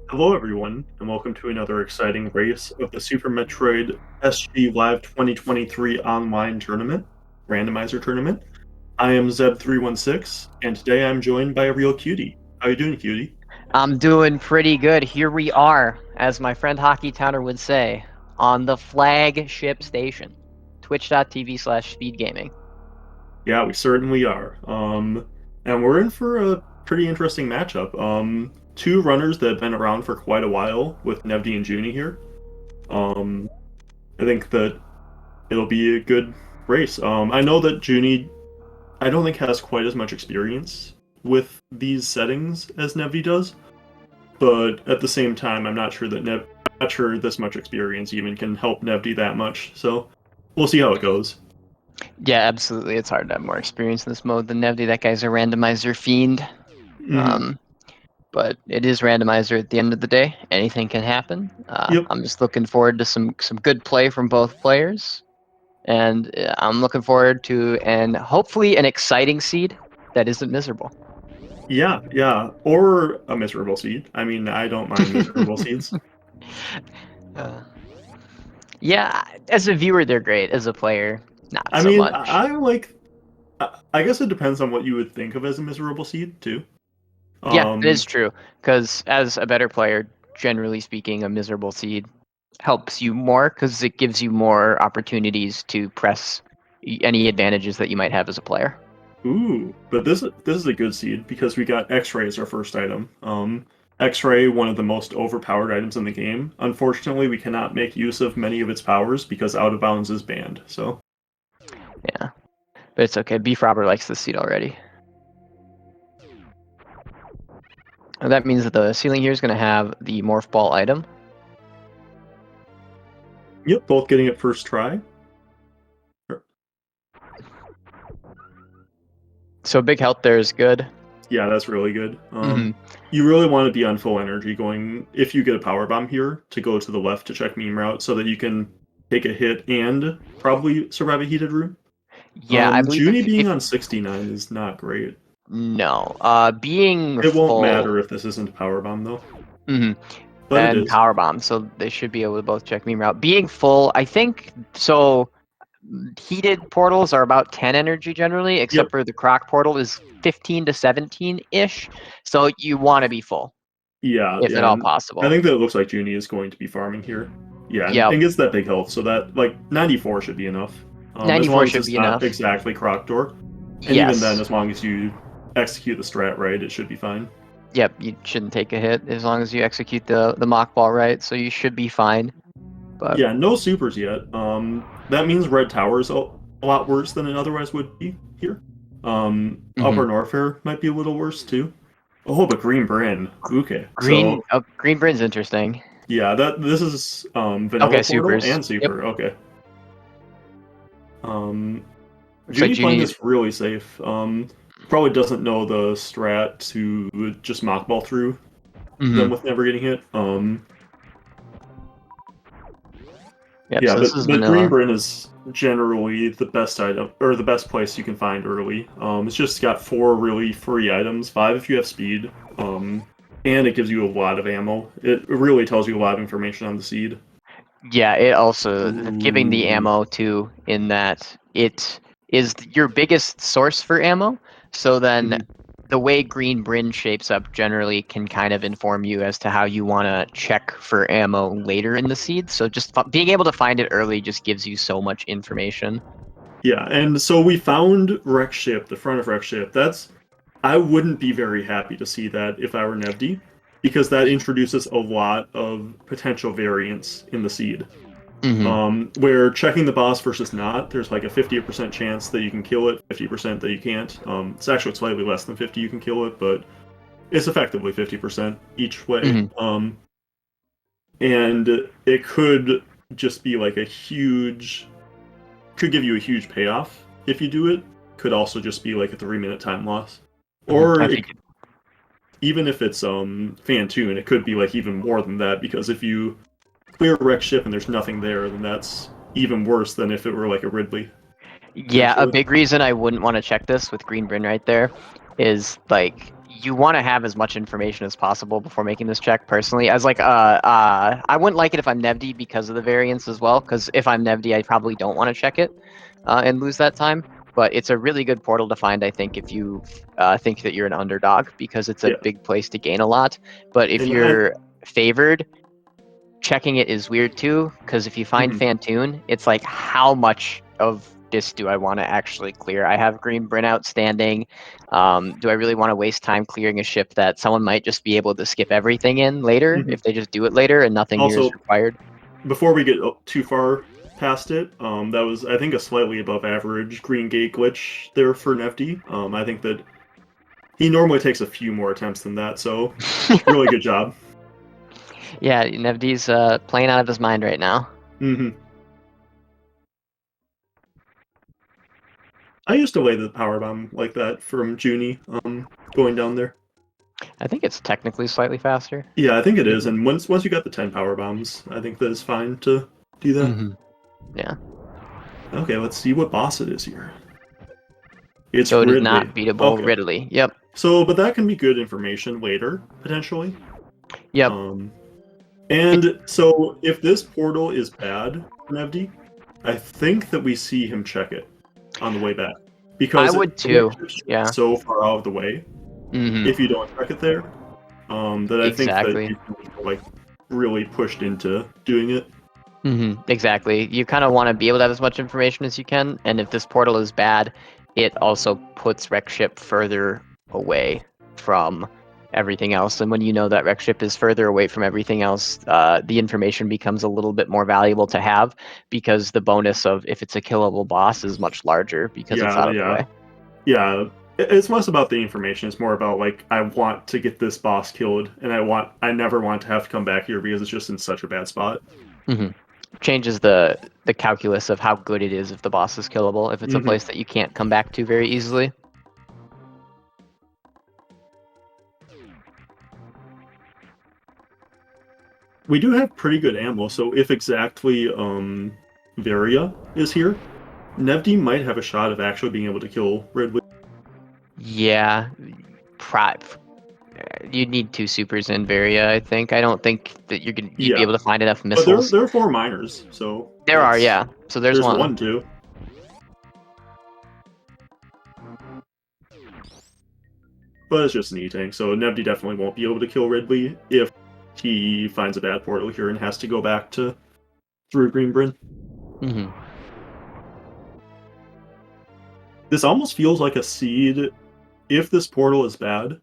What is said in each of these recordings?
Hello, everyone, and welcome to another exciting race of the Super Metroid SGLIVE 2023 online tournament, randomizer tournament. I am Zeb316, and today I'm joined by a real cutie. How you doing, cutie? I'm doing pretty good. Here we are, as my friend Hockey Towner would say, on the flagship station, twitch.tv/speedgaming. Yeah, we certainly are. And we're in for a pretty interesting matchup. Two runners that have been around for quite a while with Nevdi and Joonie here. Um, I think that it'll be a good race. I know that Joonie I don't think has quite as much experience with these settings as Nevdi does, but at the same time, I'm not sure that not sure this much experience even can help Nevdi that much. So we'll see how it goes. Yeah, absolutely. It's hard to have more experience in this mode than Nevdi. That guy's a randomizer fiend. Hmm. But it is randomizer at the end of the day. Anything can happen. Yep. I'm just looking forward to some good play from both players. And I'm looking forward to hopefully an exciting seed that isn't miserable. Yeah. Yeah. Or a miserable seed. I mean, I don't mind miserable seeds. Uh, yeah, as a viewer, they're great. As a player, not I so mean, much. I guess it depends on what you would think of as a miserable seed too. Yeah, it is Um. true. Because as a better player, generally speaking, a miserable seed helps you more because it gives you more opportunities to press any advantages that you might have as a player. Ooh, but this is a good seed because we got X-ray as our first item. X-ray, one of the most overpowered items in the game. Unfortunately, we cannot make use of many of its powers because out of bounds is banned. So Yeah, but it's okay. Beef Robber likes this seed already. And that means that the ceiling here is going to have the Morph Ball item. yep, both getting it first try. So big health there is good. Yeah, that's really good. Hmm. You really want to be on full energy going if you get a power bomb here to go to the left to check meme route so that you can take a hit and probably survive a heated room. Yeah, I believe Junie being if on 69 is not great. no, being It won't full. matter if this isn't a power bomb though, Mhm. but it And is. power bomb, so they should be able to both check meme route. Being full, I think so. Heated portals are about 10 energy generally, Yep. except for the croc portal is 15 to 17 ish. So you want to be full, Yeah, if at yeah, all and I possible. think that it looks like Junie is going to be farming here. Yeah, Yep, and gets that big health, so that like 94 should be enough. As 94 long as should it's be not enough. exactly Croc Door, and even then, Yes. as long as you execute the strat right, it should be fine. Yep, you shouldn't take a hit as long as you execute the mock ball right. So you should be fine. But Yeah, no supers yet. That means Red Tower is a lot worse than it otherwise would be here. mhm. Upper Norfair might be a little worse too. Oh, but Green Brand. Okay, Green, so oh, Green Brin's interesting. yeah, that this is Okay, Vanilla Portal supers. and Yep. Super. Okay. Um, Looks like Junie playing Junie. this really safe. Probably doesn't know the strat to just mock ball through them Mhm. with never getting hit. Yep. Yeah, So this is but Green vanilla. Bryn is generally the best item or the best place you can find early. It's just got 4 really free items, 5 if you have speed. And it gives you a lot of ammo. It really tells you a lot of information on the seed. Yeah, it also giving the Ooh. ammo too, in that it is your biggest source for ammo. So then Mhm. the way Green Bryn shapes up generally can kind of inform you as to how you want to check for ammo later in the seed. So just being able to find it early just gives you so much information. Yeah, and so we found Wreck Ship, the front of Wreck Ship. I wouldn't be very happy to see that if I were Nevdi, because that introduces a lot of potential variance in the seed. Hmm. Where checking the boss versus not, there's like a 50% chance that you can kill it, 50% that you can't. It's actually slightly less than 50 you can kill it, but it's effectively 50% each way. Hmm. And it could just be like a huge, could give you a huge payoff if you do it. Could also just be like a 3 minute time loss. Hmm. Or I it, think. even if it's Fantoon, it could be like even more than that because if you clear wreck ship and there's nothing there, then that's even worse than if it were like a Ridley, Yeah, a potentially. big reason I wouldn't want to check this with Green Bryn right there is like you want to have as much information as possible before making this check. Personally, as like I wouldn't like it if I'm Nevdi because of the variance as well. Because if I'm Nevdi, I probably don't want to check it and lose that time. But it's a really good portal to find, I think, if you think that you're an underdog, because it's a Yeah. big place to gain a lot. But if And you're favored, checking it is weird too, because if you find Mhm. Fantoon, it's like, how much of this do I want to actually clear? I have Green Bryn outstanding. Do I really want to waste time clearing a ship that someone might just be able to skip everything in later Mhm. if they just do it later and nothing here is Also, required? before we get too far past it, that was, I think, a slightly above average green gate glitch there for Nevdi. I think that he normally takes a few more attempts than that, so really good job. Yeah, Nevdi's playing out of his mind right now. Hmm. I used to lay the power bomb like that from Junie, going down there. I think it's technically slightly faster. Yeah, I think it is, Mhm. and once you got the 10 power bombs, I think that is fine to do that. Yeah. Okay, let's see what boss it is here. It's So it is Ridley. not beatable Okay. Ridley. Yep. So, but that can be good information later, potentially. Yep. Um, It, and so if this portal is bad for Nevdi, I think that we see him check it on the way back. I Because the would too. wreck ship Yeah. is so far out of the way, Hmm. if you don't check it there, that I think that Exactly. you can, like, really pushed into doing it. Exactly. You kind of want to be able to have as much information as you can, and if this portal is bad, it also puts wreck ship further away from everything else. And when you know that wreck ship is further away from everything else, the information becomes a little bit more valuable to have, because the bonus of if it's a killable boss is much larger because it's Yeah, out of the yeah. way. Yeah, it's less about the information. It's more about, like, I want to get this boss killed, and I never want to have to come back here because it's just in such a bad spot. hmm Changes the calculus of how good it is if the boss is killable. If it's a Hmm. place that you can't come back to very easily. We do have pretty good ammo, so if exactly Varia is here, Nevdi might have a shot of actually being able to kill Ridley. Yeah, pri- you'd need two supers in Varia, I think. I don't think that you'd be Yeah, able to find enough but missiles. there are 4 miners, so There are, yeah. So there's there's one. one too. But it's just an E-tank, so Nevdi definitely won't be able to kill Ridley if he finds a bad portal here and has to go back to through Greenbryn. Hmm. This almost feels like a seed. If this portal is bad,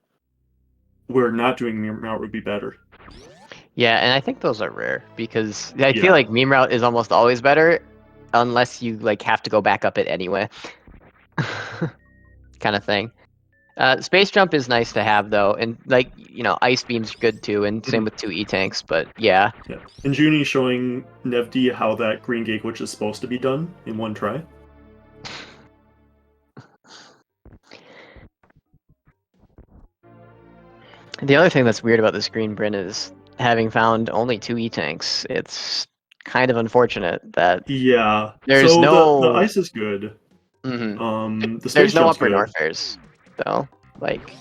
where not doing Mirror Route would be better. Yeah, and I think those are rare because I feel Yeah. like meme route is almost always better, unless you like have to go back up it anyway. Kind of thing. Space jump is nice to have though, and like ice beam's good too, and same Mhm. with two E tanks. But yeah, Yeah. And Junie showing Nevdi how that green gate glitch is supposed to be done in one try. the other thing that's weird about this green Bryn is having found only two E tanks. It's kind of unfortunate that Yeah. there's So the no ice is good. mhm. The There's space no jump's upper good. Northairs though. Like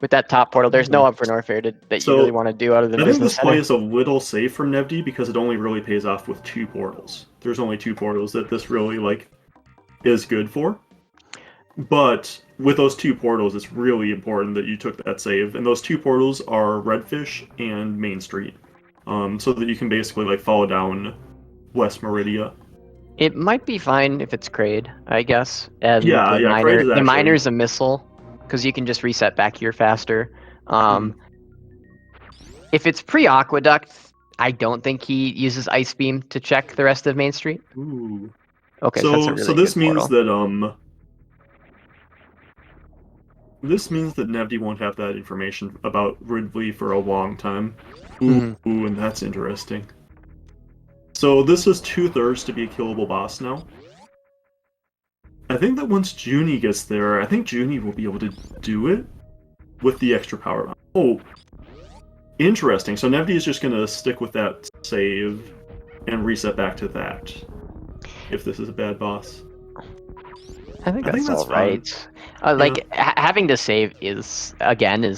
with that top portal, there's no Ooh. upper Northair that you really So want to do out of the I think business this play center. is a little safe from Nevdi because it only really pays off with 2 portals. There's only 2 portals that this really is good for. But with those 2 portals, it's really important that you took that save. And those 2 portals are Redfish and Main Street. So that you can basically follow down West Meridia. It might be fine if it's Kraid, I guess, and Yeah, yeah, Kraid is the actually. miner's a missile, because you can just reset back here faster. Mhm. If it's pre-Aqueduct, I don't think he uses Ice Beam to check the rest of Main Street. Ooh. Okay, so that's a So really good this means portal. that Nevdi won't have that information about Ridley for a long time. Ooh, Mhm. and that's interesting. So this is 2/3 to be a killable boss now. I think that once Junie gets there, I think Junie will be able to do it with the extra power. Oh, interesting. So Nevdi is just going to stick with that save and reset back to that if this is a bad boss. I think I think that's that's all fine. right. Yeah. Having to save is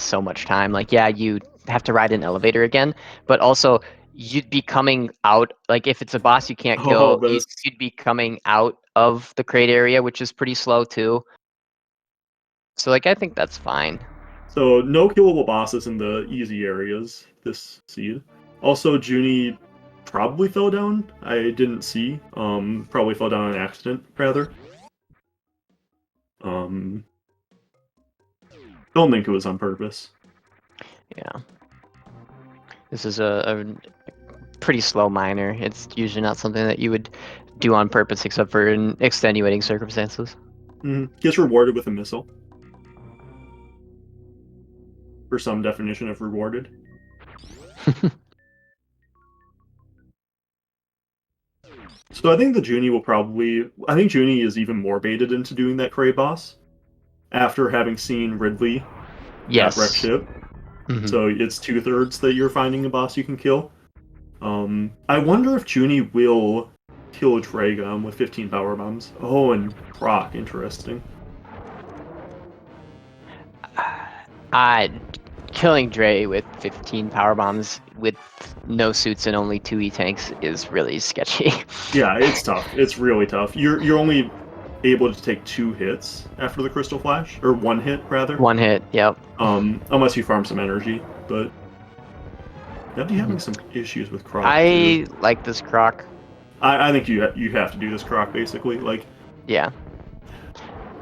so much time. Like, yeah, you have to ride an elevator again, but also you'd be coming out. Like, if it's a boss you can't Oh, kill, this. you'd be coming out of the crate area, which is pretty slow too. So, like, I think that's fine. So no killable bosses in the easy areas this seed. Also, Junie probably fell down. I didn't see. Probably fell down on accident, rather. Um, don't think it was on purpose. Yeah, this is a pretty slow miner. It's usually not something that you would do on purpose, except for in extenuating circumstances. Gets rewarded with a missile. For some definition of rewarded. So I think the Junie will probably. I think Junie is even more baited into doing that Cray boss after having seen Ridley at Wreck Yes. Ship. Hmm. So it's 2/3 that you're finding a boss you can kill. I wonder if Junie will kill Dragon with 15 power bombs. Oh, and Proc, interesting. Uh, Killing Dre with 15 power bombs with no suits and only 2 E-tanks is really sketchy. Yeah, it's tough. It's really tough. You're only able to take 2 hits after the Crystal Flash, or 1 hit rather. One hit, yep. Unless you farm some energy, but Nevdi Hmm. having some issues with Croc too. I like this Croc. I think you have to do this Croc basically. Like, Yeah.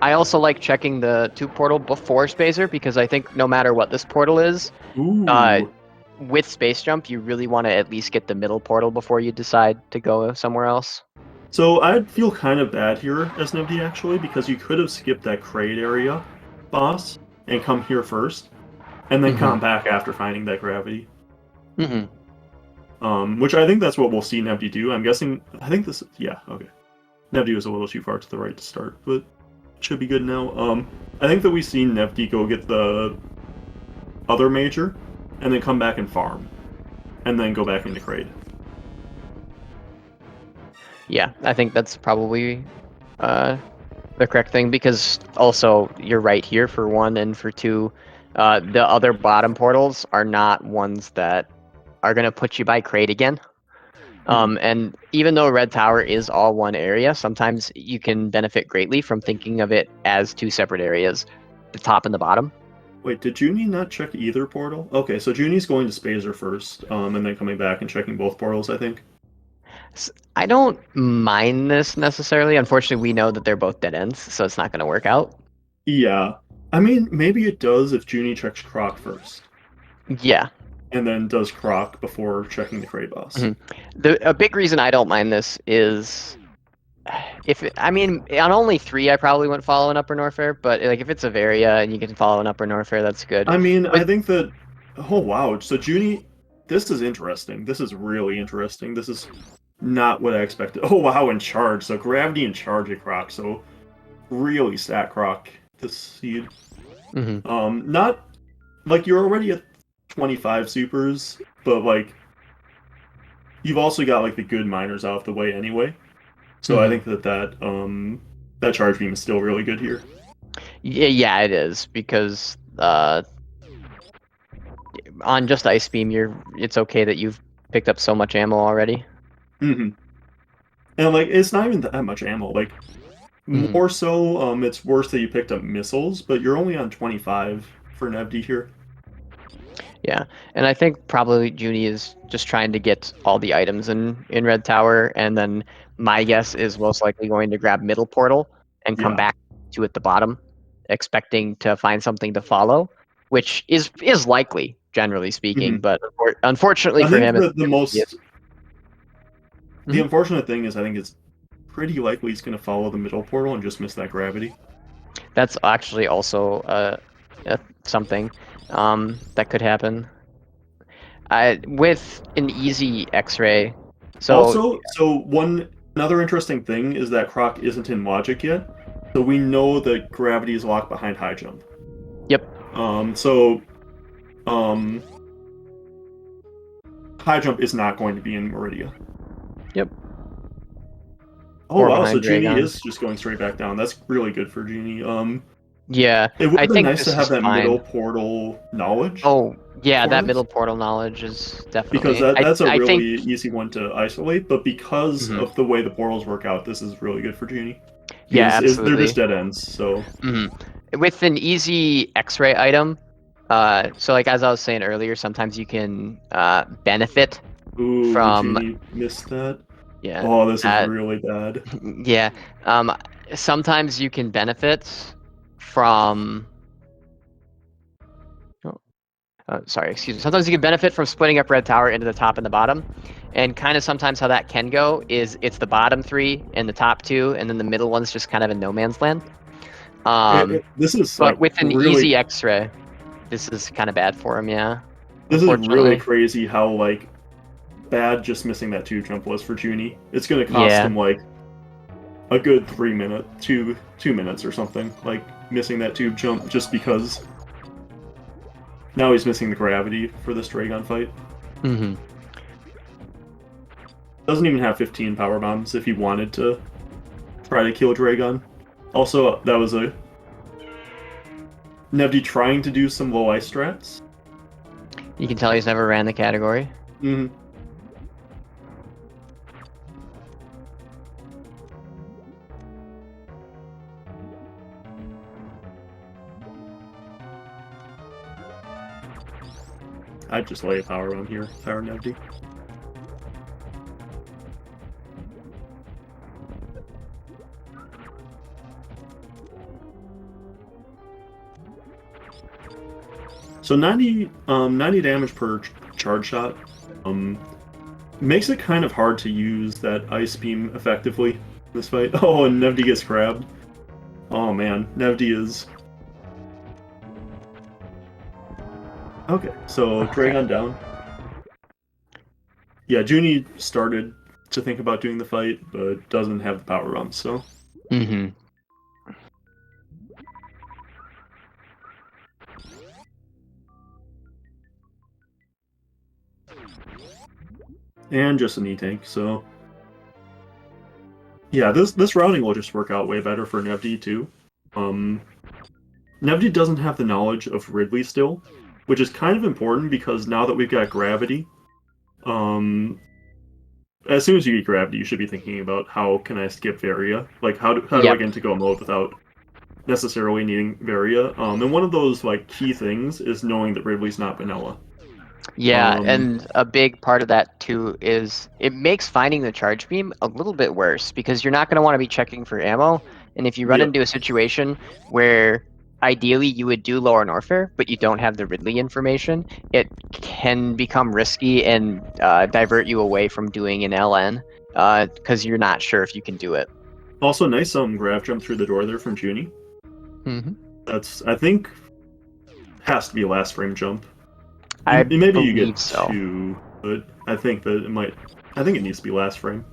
I also like checking the 2 portal before Spacer because I think no matter what this portal is, uh, ooh. with Space Jump, you really want to at least get the middle portal before you decide to go somewhere else. So I'd feel kind of bad here as Nevdi actually because you could have skipped that crate area boss and come here first, and then Hmm. come back after finding that gravity. Hmm. Which I think that's what we'll see Nevdi do. I'm guessing. I think this. Yeah. Okay. Nevdi was a little too far to the right to start, but it should be good now. I think that we see Nevdi go get the other major, and then come back and farm, and then go back into crate. Yeah, I think that's probably the correct thing because also you're right here for 1 and for 2. The other bottom portals are not ones that are going to put you by crate again. And even though Red Tower is all one area, sometimes you can benefit greatly from thinking of it as 2 separate areas, the top and the bottom. Wait, did Junie not check either portal? Okay, so Junie's going to Spazer first, and then coming back and checking both portals, I think. I don't mind this necessarily. Unfortunately, we know that they're both dead ends, so it's not going to work out. Yeah. I mean, maybe it does if Junie checks Croc first, Yeah. and then does Croc before checking the crate boss. A big reason I don't mind this is I mean, on only 3, I probably wouldn't follow an Upper Norfair, but like if it's a Varia and you can follow an Upper Norfair, that's good. I mean, I With think that. Oh, wow. So Junie. This is interesting. This is really interesting. This is not what I expected. Oh, wow, and charge. So gravity and charge at Croc. So really stat Croc this seed. Mhm. Not. Like, you're already at 25 supers, but, like, you've also got, like, the good miners out of the way anyway. So I think that charge beam is still really good here. Yeah, it is because on just Ice Beam, it's okay that you've picked up so much ammo already. Mm-hmm. And like it's not even that much ammo. Like Mhm. more so, it's worse that you picked up missiles, but you're only on 25 for Nevdi here. Yeah, and I think probably Junie is just trying to get all the items in Red Tower, and then my guess is most likely going to grab middle portal and come Yeah. back to at the bottom, expecting to find something to follow, which is likely, generally speaking. hmm But unfortunately I for think him, it's that the gonna be most the Mhm. unfortunate thing is I think it's pretty likely he's going to follow the middle portal and just miss that gravity. That's actually also something that could happen. With an easy X-ray, so Also, another interesting thing is that Croc isn't in logic yet, so we know that gravity is locked behind high jump. yep. So um, high jump is not going to be in Meridia. Yep. Oh or wow, so behind Junie Dragon. is just going straight back down. That's really good for Junie. Yeah, It would I have been think nice to this have is that middle fine. portal knowledge Oh, yeah, for that this, middle portal knowledge is because definitely. that's a I think. really easy one to isolate. But because Mhm. of the way the portals work out, this is really good for Junie. Yeah, Because they're just absolutely. dead ends, so With an easy X-ray item, so like as I was saying earlier, sometimes you can benefit ooh, from Junie missed that. yeah, Oh, this is that really bad. yeah. Um, Sometimes you can benefit from. Oh, sorry, excuse me. Sometimes you can benefit from splitting up Red Tower into the top and the bottom, and kind of sometimes how that can go is it's the bottom three and the top two, and then the middle one's just kind of in no man's land. This is But like with an really, easy X-ray, this is kind of bad for him. Yeah, this is really unfortunately. crazy how like bad just missing that 2 jump was for Junie. It's gonna cost Yeah. him like a good 3 minute, 2 minutes or something. Like missing that tube jump just because now he's missing the gravity for this Dragon fight. hmm Doesn't even have 15 power bombs if he wanted to try to kill Dragon. Also, that was a Nevdi trying to do some low ice strats. You can tell he's never ran the category. Mm-hmm. I'd just lay a power bomb here, Power Nevdi. So 90 damage per charge shot makes it kind of hard to use that Ice Beam effectively in this fight. Oh, and Nevdi gets grabbed. Oh man, Nevdi is... Okay, so Dragon down. Yeah, Junie started to think about doing the fight, but doesn't have the power bomb, so... hmm And just an E-Tank, so... Yeah, this routing will just work out way better for Nevdi, too. Nevdi doesn't have the knowledge of Ridley still, which is kind of important because now that we've got Gravity, as soon as you get Gravity, you should be thinking about how can I skip Varia? Like, how do I Yep. get into go mode without necessarily needing Varia? And one of those, like, key things is knowing that Ridley's not vanilla. Yeah, and a big part of that too is it makes finding the charge beam a little bit worse because you're not going to want to be checking for ammo. And if you run Yep. into a situation where ideally you would do lower Norfair, but you don't have the Ridley information, it can become risky and divert you away from doing an LN because you're not sure if you can do it. Also, nice grav jump through the door there from Junie. Mm-hmm. That's, I think, has to be a last frame jump. I Maybe you believe get so. 2, but I think that it might... I think it needs to be last frame.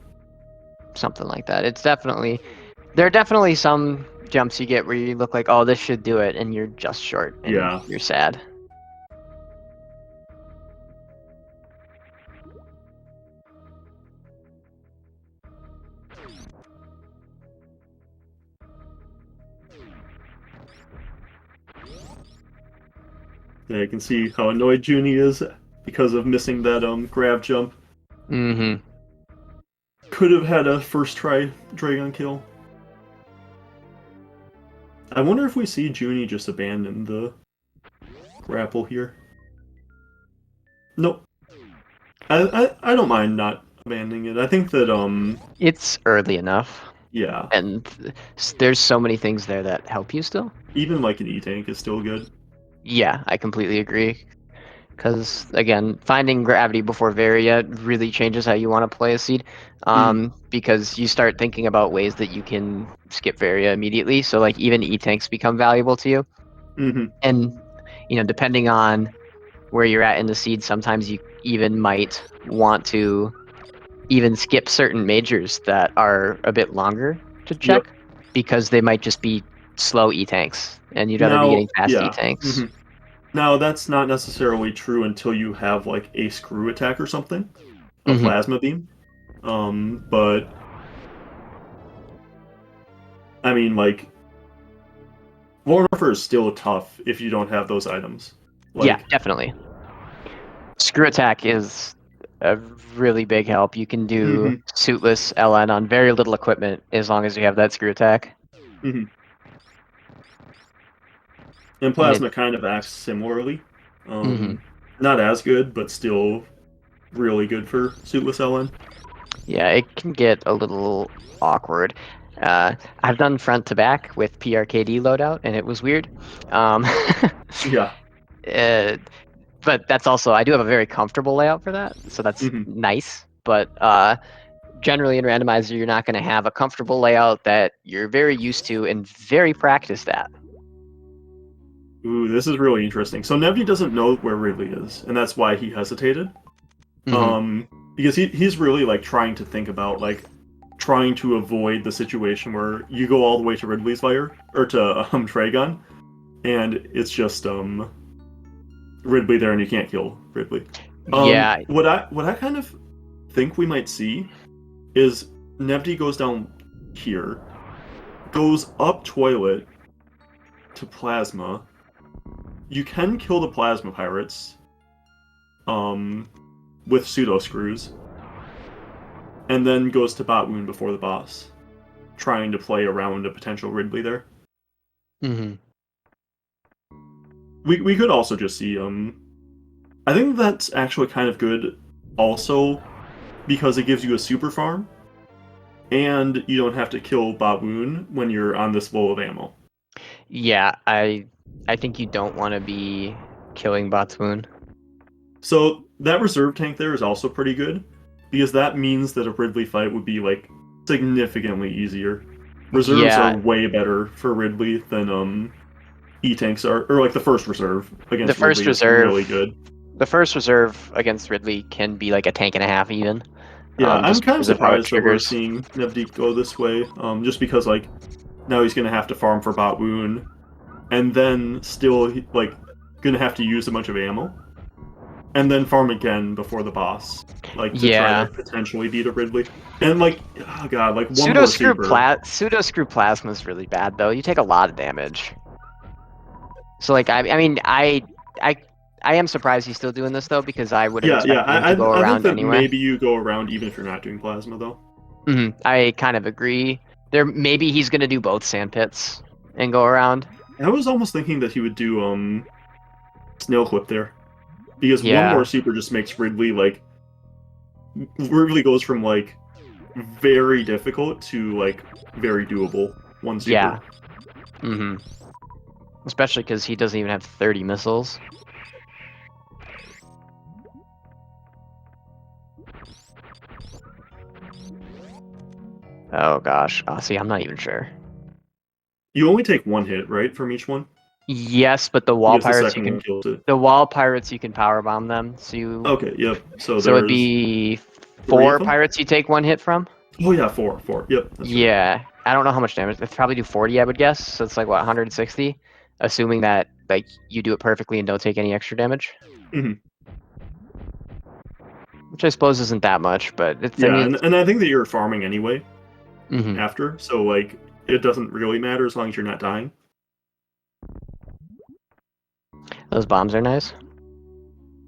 Something like that. It's definitely... There are definitely some jumps you get where you look like, oh, this should do it, and you're just short, and Yeah. you're sad. Yeah, you can see how annoyed Junie is because of missing that grab jump. Mm-hmm. Could have had a first try Dragon kill. I wonder if we see Junie just abandon the grapple here. Nope. I don't mind not abandoning it. I think that It's early enough, yeah, and there's so many things there that help you still. even like an E-Tank is still good. Yeah, I completely agree. Because, again, finding gravity before Varia really changes how you want to play a seed. Because you start thinking about ways that you can skip Varia immediately. So, like, even E-Tanks become valuable to you. Mm-hmm. And, you know, depending on where you're at in the seed, sometimes you even might want to even skip certain majors that are a bit longer to check. Yep. Because they might just be slow E-Tanks. And you'd rather be Now, getting fast yeah. E-Tanks. Mm-hmm. Now, that's not necessarily true until you have, like, a screw attack or something. A Mm-hmm. plasma beam. But I mean, like, Lord Warfare is still tough if you don't have those items. Like, Yeah, definitely. Screw attack is a really big help. You can do Mhm. suitless LN on very little equipment as long as you have that screw attack. And Plasma kind of acts similarly. Mhm. Not as good, but still really good for suitless LN. Yeah, it can get a little awkward. I've done front to back with PRKD loadout, and it was weird. Um, Yeah. But that's also, I do have a very comfortable layout for that, so that's Mhm. nice. But generally in randomizer, you're not going to have a comfortable layout that you're very used to and very practiced at. Ooh, this is really interesting. So Nevdi doesn't know where Ridley is, and that's why he hesitated. Mm-hmm. Because he's really like trying to think about like trying to avoid the situation where you go all the way to Ridley's fire or to Tragon, and it's just Ridley there and you can't kill Ridley. Yeah, What I kind of think we might see is Nevdi goes down here, goes up toilet to Plasma. You can kill the Plasma Pirates with pseudo screws, and then goes to bot wound before the boss, trying to play around a potential Ridley there. mm-hmm. We could also just see I think that's actually kind of good also because it gives you a super farm and you don't have to kill Baboon when you're on this low of ammo. Yeah, I think you don't want to be killing Botswoon. So that reserve tank there is also pretty good because that means that a Ridley fight would be like significantly easier. Reserves Yeah, are way better for Ridley than E-tanks are, or like the first reserve the against first Ridley is really reserve, good. the first reserve against Ridley can be like a tank and a half even, Yeah, I'm just kind of because of how it surprised that we're triggers. seeing Nevdi go this way, just because like now he's gonna have to farm for Bot Wound, and then still like gonna have to use a bunch of ammo, and then farm again before the boss, like to try to Yeah, potentially beat a Ridley. And like, oh god, like one pseudo more screw super. plasma is really bad though. You take a lot of damage. So like I mean I I am surprised he's still doing this though because I would have Yeah. expected him to go I think around that anyway. maybe you go around even if you're not doing plasma though. I kind of agree. There maybe he's gonna do both sandpits and go around. I was almost thinking that he would do snail clip there because one more Yeah, super just makes Ridley like Ridley goes from like very difficult to like very doable. One super. yeah. Mm-hmm. Especially because he doesn't even have 30 missiles. Oh gosh. Oh, see, I'm not even sure. You only take one hit, right, from each one? Yes, but the wall Because the pirates you second one can kills it. power bomb them. Okay, yep. So So it'd there's be three of four them? pirates you take one hit from. Oh yeah, four. Yep, that's right. Yeah, I don't know how much damage. They probably do 40, I would guess. So it's like what 160, assuming that like you do it perfectly and don't take any extra damage, hmm which I suppose isn't that much, but it's. I Yeah, mean, and I think that you're farming anyway mm-hmm. after, so like it doesn't really matter as long as you're not dying. Those bombs are nice.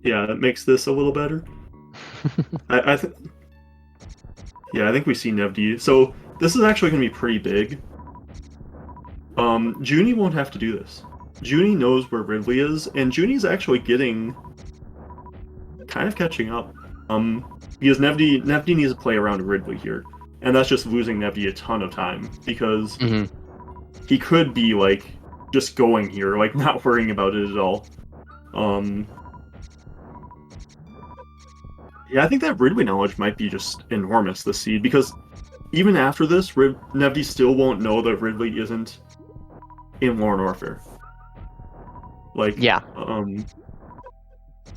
Yeah, that makes this a little better. I think. Yeah, I think we see Nevdi. So this is actually going to be pretty big. Junie won't have to do this. Junie knows where Ridley is, and Junie's actually getting kind of catching up. Because Nevdi needs to play around Ridley here, and that's just losing Nevdi a ton of time because Mm-hmm. he could be like just going here, like not worrying about it at all. Yeah, I think that Ridley knowledge might be just enormous this seed because even after this, Nevdi still won't know that Ridley isn't in Lorne Warfare. Like, Yeah,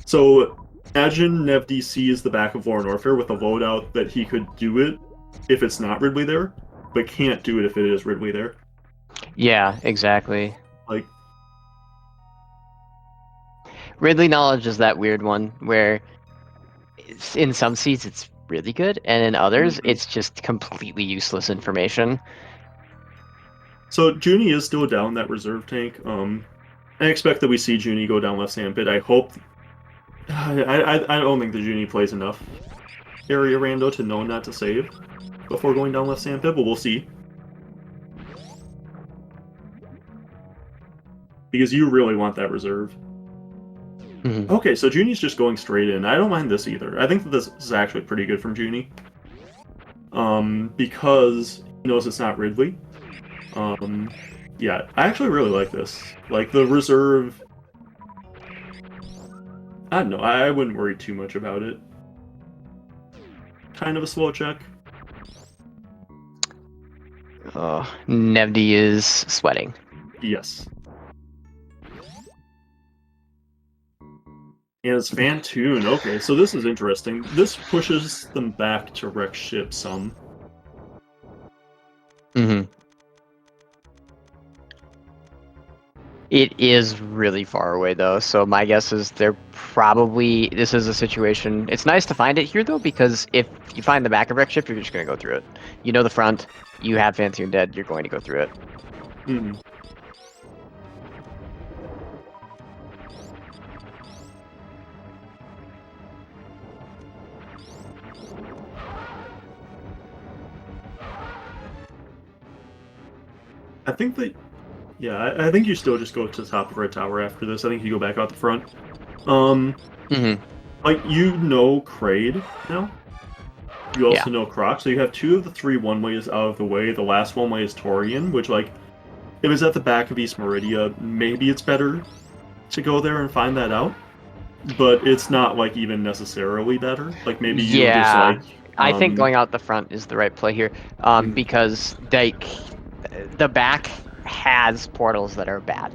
so imagine Nevdi sees the back of Lorne Warfare with a loadout that he could do it if it's not Ridley there, but can't do it if it is Ridley there. yeah, exactly. Like, Ridley knowledge is that weird one where in some seeds it's really good, and in others it's just completely useless information. So Junie is still down that reserve tank. I expect that we see Junie go down left sand pit. I hope. I don't think the Junie plays enough area rando to know not to save before going down left sand pit, but we'll see. Because you really want that reserve. Mm-hmm. Okay, so Junie's just going straight in. I don't mind this either. I think that this is actually pretty good from Junie. Because he knows it's not Ridley. Yeah, I actually really like this. Like, the reserve... I don't know, I wouldn't worry too much about it. Kind of a slow check. Oh, Nevdi is sweating. Yes. And it's Fantoon. Okay, so this is interesting. This pushes them back to wreck ship some. Mm-hmm. It is really far away though, so my guess is they're probably, this is a situation, it's nice to find it here though, because if you find the back of wreck ship, you're just going to go through it. You know the front, you have Fantoon dead, you're going to go through it. Mm-hmm. I think that, yeah, I think you still just go to the top of Red Tower after this. I think you go back out the front. Like, you know Kraid now. You also know Croc, so you have two of the three one-ways out of the way. The last one-way is Torian, which, like, if it's at the back of East Meridia, maybe it's better to go there and find that out. But it's not, like, even necessarily better. Like, maybe you just, like... I think going out the front is the right play here, because the back has portals that are bad,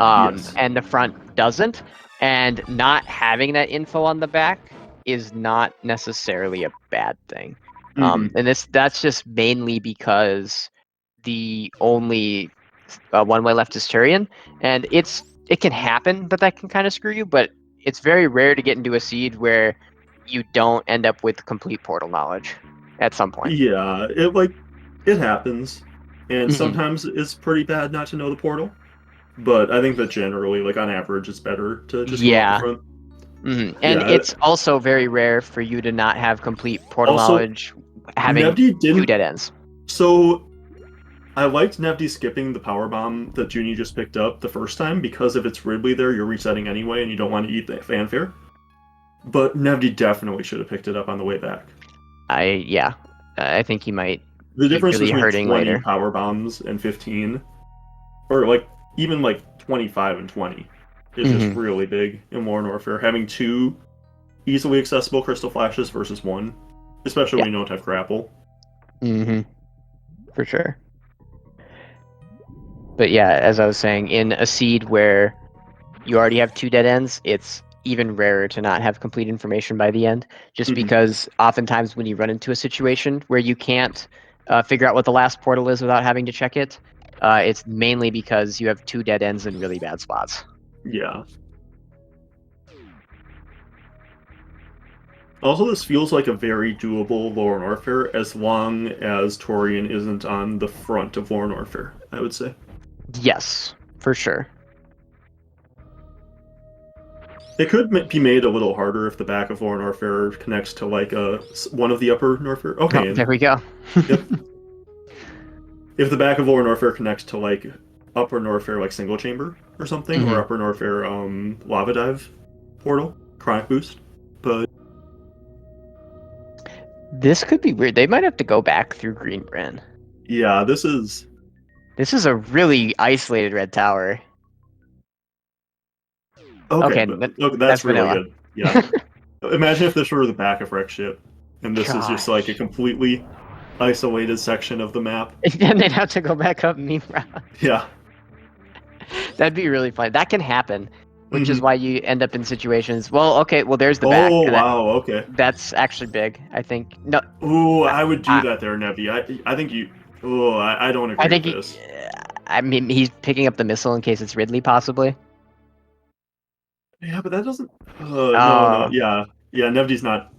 yes. and the front doesn't, and not having that info on the back is not necessarily a bad thing. And that's just mainly because the only one-way left is Turian, and it can happen, but that can kind of screw you, but it's very rare to get into a seed where you don't end up with complete portal knowledge at some point. Yeah, it happens. And sometimes it's pretty bad not to know the portal. But I think that generally, like, on average, it's better to just go out the front. And Yeah. it's also very rare for you to not have complete portal knowledge having Nevdi two dead ends. So, I liked Nevdi skipping the power bomb that Junie just picked up the first time, because if it's Ridley there, you're resetting anyway, and you don't want to eat the fanfare. But Nevdi definitely should have picked it up on the way back. I think he might. The difference really between hurting 20 later. power bombs and 15, or like even like 25 and 20, is just really big in Modern Warfare. Having two easily accessible crystal flashes versus one, especially when you don't have grapple. For sure. But yeah, as I was saying, in a seed where you already have two dead ends, it's even rarer to not have complete information by the end, just because oftentimes when you run into a situation where you can't figure out what the last portal is without having to check it, it's mainly because you have two dead ends in really bad spots. Yeah. Also, this feels like a very doable Modern Warfare as long as Torian isn't on the front of Modern Warfare, I would say. Yes, for sure. It could be made a little harder if the back of Modern Warfare connects to like one of the upper Warfare. Okay, there we go. Yep. If the back of Modern Warfare connects to like upper Warfare, like single chamber or something, or upper Warfare lava dive portal, chronic boost, but this could be weird. They might have to go back through Green Brand. Yeah, this is a really isolated red tower. Okay, that's really vanilla. good. Yeah. Imagine if this were the back of Wreck Ship, and this is just like a completely isolated section of the map. And they'd have to go back up meme route. Yeah. That'd be really fun. That can happen, which is why you end up in situations. Well, okay, well, there's the back. Oh, wow, okay. That's actually big, I think. No. Ooh, I would do that there, Nevdi. I think you... Oh, I don't agree with this. I mean, he's picking up the missile in case it's Ridley, possibly. Yeah, but that doesn't... No, yeah. Yeah, Nevdi's not...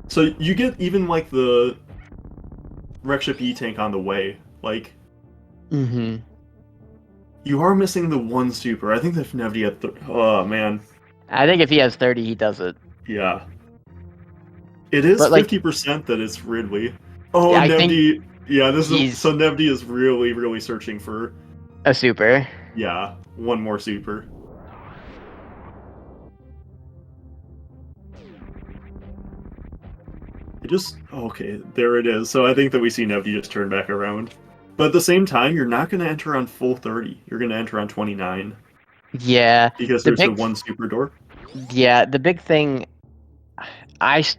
So you get even, like, the Wreck Ship E-Tank on the way. Like, Mm-hmm. You are missing the one super. I think that if Nevdi had... Oh, man. I think if he has 30, he does it. Yeah. It is But like, 50% that it's Ridley. Oh, I think Nevdi... Yeah, this is... he's So Nevdi is really, really searching for... a super. Yeah, one more super. It just... Okay, there it is. So I think that we see Nevdi just turn back around. But at the same time, you're not going to enter on full 30. You're going to enter on 29. Yeah, Because the there's the big, one super door. yeah, the big thing. I s-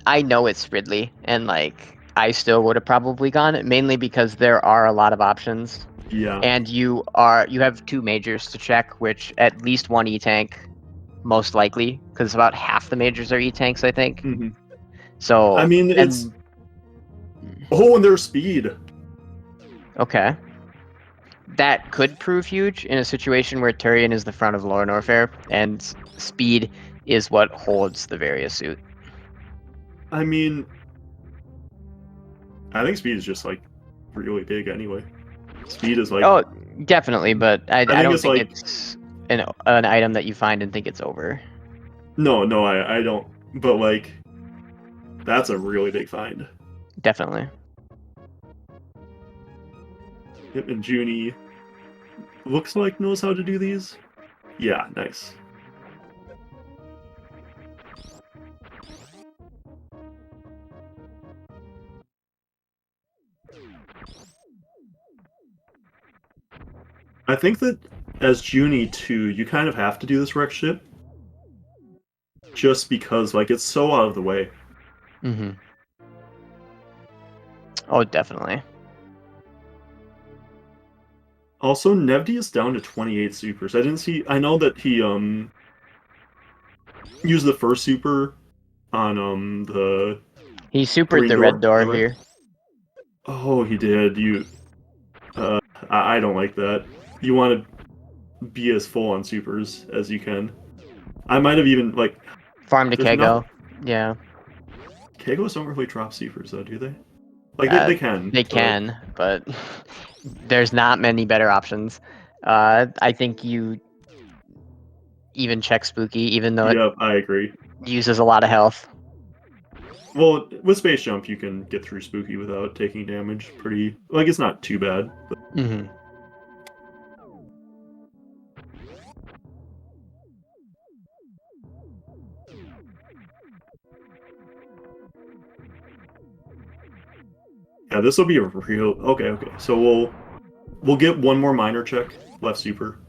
I know it's Ridley, and like I still would have probably gone mainly because there are a lot of options, Yeah. and you have two majors to check, which at least one E tank, most likely, because about half the majors are E tanks, I think. Mm-hmm. I So mean, it's... and Oh, and their speed. okay. That could prove huge in a situation where Turian is the front of Lore Norfair, and speed is what holds the Varia suit. I mean... I think speed is just, like, really big anyway. Speed is, like... Oh, definitely, but I I think don't it's, think like... it's an item that you find and think it's over. No, I don't. But, like... That's a really big find. Definitely. Yep, and Junie... Looks like knows how to do these. Yeah, nice. I think that as Junie too, you kind of have to do this wreck ship. Just because, like, it's so out of the way. Mm-hmm. Oh, definitely. Also, Nevdi is down to 28 supers. I didn't see... I know that he, used the first super on, the... He supered green the red door whatever. here. Oh, he did. I don't like that. You want to be as full on supers as you can. I might have even, like... Farm to There's not... Kego. Yeah. Kegos don't really drop supers, though, do they? Like, they can, They but... can, but there's not many better options. I think you even check Spooky, even though it Yep, I agree. uses a lot of health. Well, with Space Jump, you can get through Spooky without taking damage pretty... Like, it's not too bad. But... Mm-hmm. Yeah, this will be a real... Okay. So we'll get one more minor check, left super,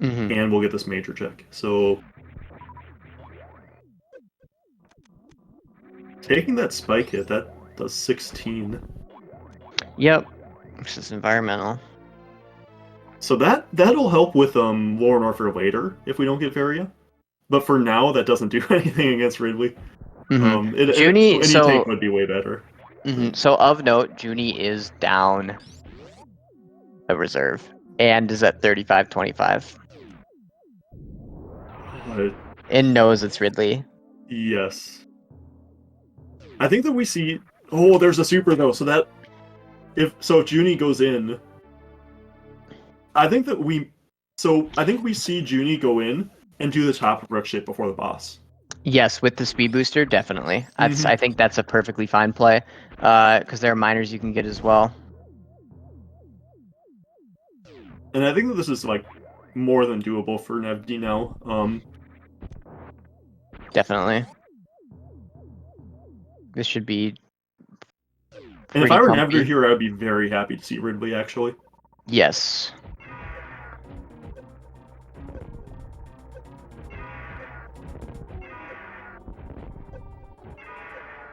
Mm-hmm. and we'll get this major check. So... Taking that spike hit, that does 16. Yep. This is environmental. So that'll help with Lore Norfair later if we don't get Varia. But for now, that doesn't do anything against Ridley. Mm-hmm. Junie, Any so tank would be way better. so of note, Junie is down a reserve and is at 35-25. And knows it's Ridley. Yes. I think that we see... Oh, there's a super, though, so that... If Junie goes in... I think that we... So, I think we see Junie go in and do the top wreck ship before the boss. Yes, with the speed booster, definitely. Mhm. I think that's a perfectly fine play, because there are minors you can get as well. And I think that this is, like, more than doable for Nevdi now. Definitely. This should be And if pretty I were comfy. Nevdi here, I would be very happy to see Ridley, actually. Yes.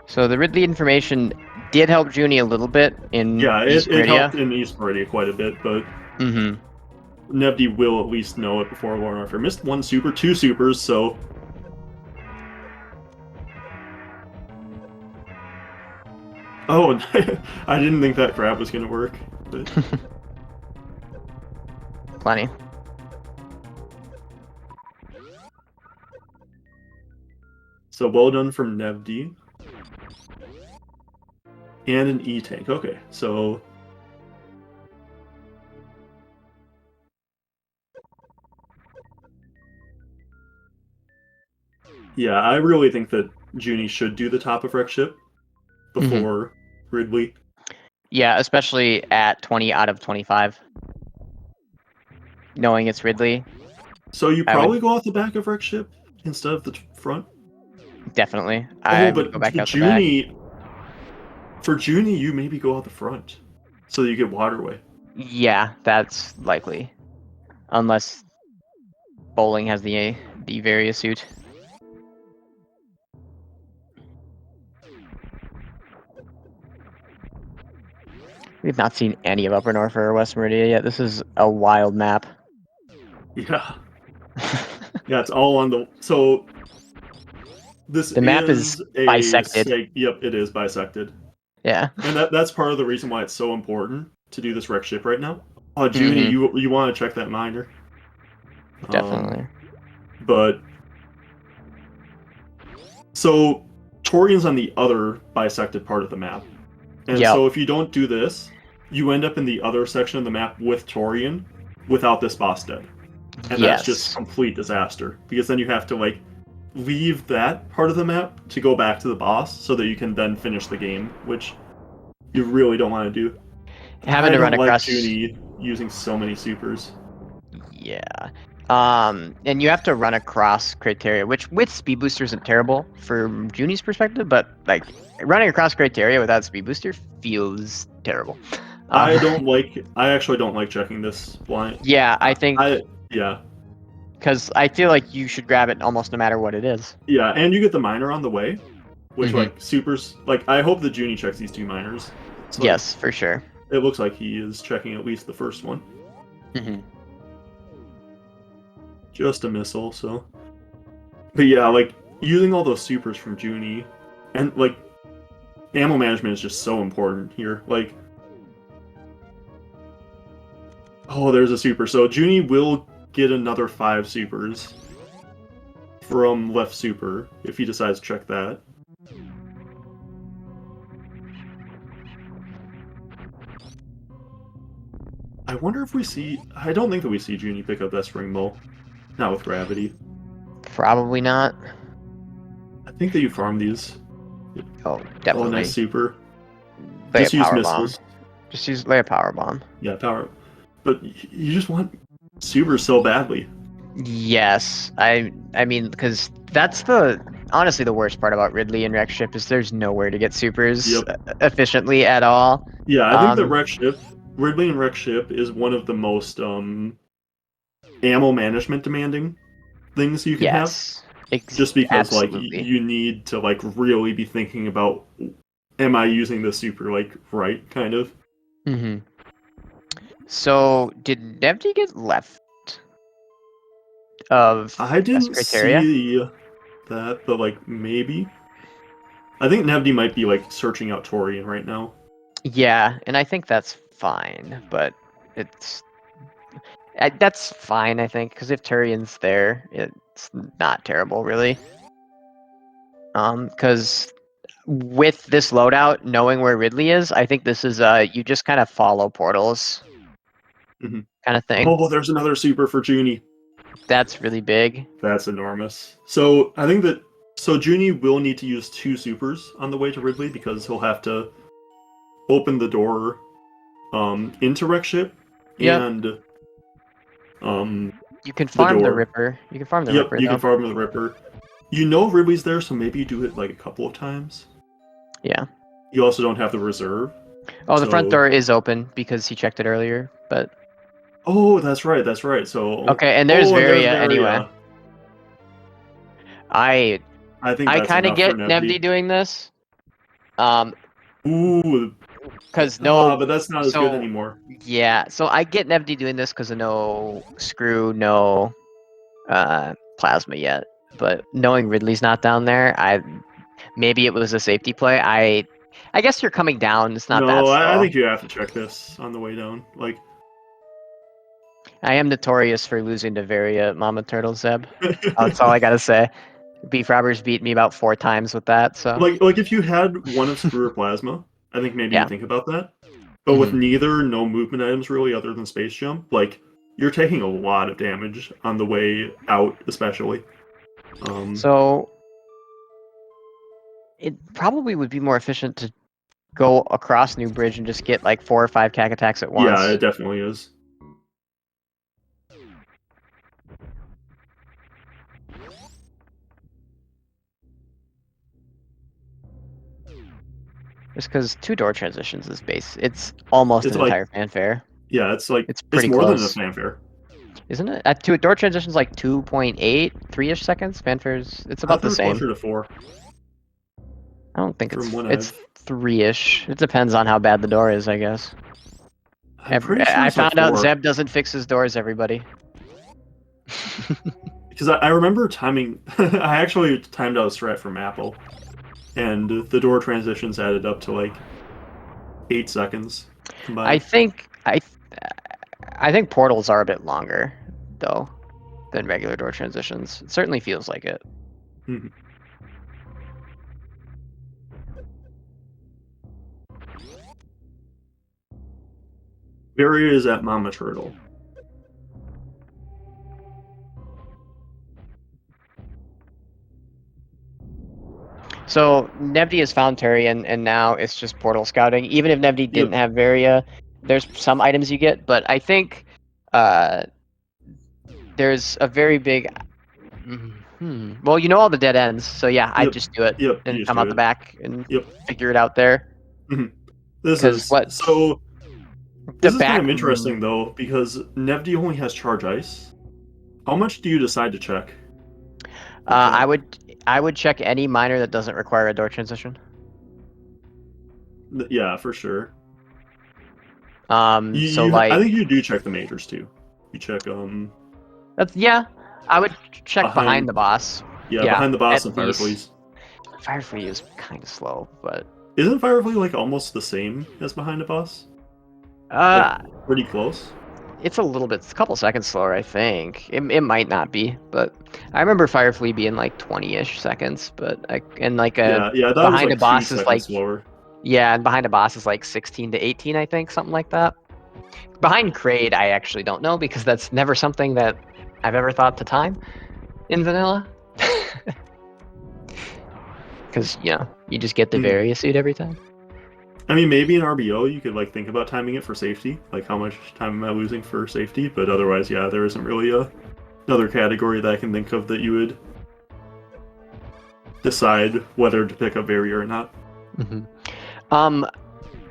So the Ridley information did help Junie a little bit in Yeah, East it Meridia. helped in East Meridia quite a bit, but Mm-hmm. Nevdi will at least know it before Lore Norfair. Missed one super, two supers, so... Oh, I didn't think that grab was going to work. But... Plenty. So well done from Nevdi. And an E-Tank. Okay, so... Yeah, I really think that Junie should do the top of wreck ship before Ridley. Yeah, especially at 20 out of 25. Knowing it's Ridley, So you I would probably go off the back of wreck ship instead of the front. definitely. Oh, I would but go back out the back. For Junie, you maybe go out the front so that you get waterway. Yeah, that's likely. Unless bowling has the various suit. We've not seen any of Upper North or West Meridia yet. This is a wild map. Yeah. Yeah, it's all on the... So, this The map is bisected. Yep, it is bisected. Yeah. And that's part of the reason why it's so important to do this wreck ship right now. Oh, Junie, you want to check that miner. Definitely. But... So, Torian's on the other bisected part of the map. And so if you don't do this, you end up in the other section of the map with Torian without this boss dead. And that's just complete disaster. Because then you have to, like, leave that part of the map to go back to the boss so that you can then finish the game, which you really don't want to do. Having to run across Junie using so many supers. Yeah. And you have to run across criteria, which with speed booster isn't terrible from Junie's perspective, but like running across criteria without speed booster feels terrible. I actually don't like checking this blind. Yeah, I think. Yeah. Because I feel like you should grab it almost no matter what it is. Yeah, and you get the miner on the way, which like supers. Like I hope that Junie checks these two miners. Like, yes, for sure. It looks like he is checking at least the first one. Just a missile, so. But yeah, like using all those supers from Junie, and like ammo management is just so important here. Like, oh, there's a super. So Junie will get another 5 supers from left super if he decides to check that. I wonder if we see... I don't think that we see Junie pick up that spring bow. Not with gravity. Probably not. I think that you farm these. Oh, definitely. Oh, nice super. Just use missiles. Just lay a power bomb. Yeah, power. But you just want supers so badly. Yes, I mean, because that's honestly the worst part about Ridley and Wreck Ship is there's nowhere to get supers efficiently at all. Yeah, I think that Ridley and Wreck Ship is one of the most ammo management demanding things you can have. Just because like you need to like really be thinking about, am I using the super like right kind of. So did Nevdi get left of I didn't see that, but like maybe. I think Nevdi might be like searching out Torian right now. Yeah, and I think that's fine, but that's fine, I think, because if Torian's there, it's not terrible, really. Because with this loadout, knowing where Ridley is, I think this is you just kind of follow portals, kind of thing. Oh, there's another super for Junie. That's really big. That's enormous. So I think that Junie will need to use 2 supers on the way to Ridley because he'll have to open the door into Wreck Ship and you can farm the Ripper. You can farm the Ripper. You can farm the Ripper. You know Ridley's there, so maybe you do it like a couple of times. Yeah. You also don't have the reserve. Oh, the front door is open because he checked it earlier, but... Oh, that's right, that's right. So okay, and there's Varia anyway. I kind of get Nevdi doing this. Ooh. Because but that's not as good anymore. Yeah, so I get Nevdi doing this because of no screw, no plasma yet. But knowing Ridley's not down there, maybe it was a safety play. I guess you're coming down. It's not that. No, I think you have to check this on the way down. Like, I am notorious for losing to Varia Mama Turtle Zeb. That's all I gotta say. Beef Robbers beat me about 4 times with that. So like if you had one of screw or plasma, I think maybe you think about that. But with neither, no movement items really other than space jump, like you're taking a lot of damage on the way out, especially. So It probably would be more efficient to go across New Bridge and just get like 4 or 5 CAC attacks at once. Yeah, it definitely is. Just because 2 door transitions is base. It's almost It's an like, entire fanfare. yeah, it's It's it's pretty more than a close, fanfare. isn't it? At 2 door transitions like 2.8, 3-ish seconds. Fanfare's it's I about thought they the were same. closer to 4 I don't think from what it's I've. 3-ish. It depends on how bad the door is, I guess. I'm pretty sure I it's like found out 4. Zeb doesn't fix his doors, everybody. Because I remember timing. I actually timed out a strat from Apple, and the door transitions added up to like 8 seconds I combined. think I think portals are a bit longer, though, than regular door transitions. It certainly feels like it. Mhm. Barrier is at Mama Turtle. So Nevdi has found Terry, and now it's just portal scouting. Even if Nevdi didn't Yep. have Varia, there's some items you get, but I think there's a very big. Well, you know all the dead ends, so yeah, I'd Yep. just do it Yep. You and just come do out the it. back and Yep. figure it out there. This Because is what so. the This is kind back of interesting though, because Nevdi only has charge ice. How much do you decide to check? with I that? would check any miner that doesn't require a door transition. Yeah, for sure. So I think like you do check the majors too. You check that's yeah, I would check behind behind, the boss. yeah, Yeah, behind the boss at and least. Fireflies. Firefly is kind of slow, but Isn't Firefly like almost the same as behind the boss? Like uh, pretty close. it's it's a couple seconds slower, I think. It might not be, but I remember Firefly being like 20-ish seconds, but and like Yeah, yeah, I thought it was behind a like 2 boss is like seconds slower. yeah, and behind a boss is like 16 to 18, I think, something like that. Behind Kraid, I actually don't know because that's never something that I've ever thought to time in vanilla. Because you just get the Mhm. Varia suit every time. I mean, maybe in RBO you could like think about timing it for safety, like how much time am I losing for safety? But otherwise, yeah, there isn't really another category that I can think of that you would decide whether to pick up barrier or not.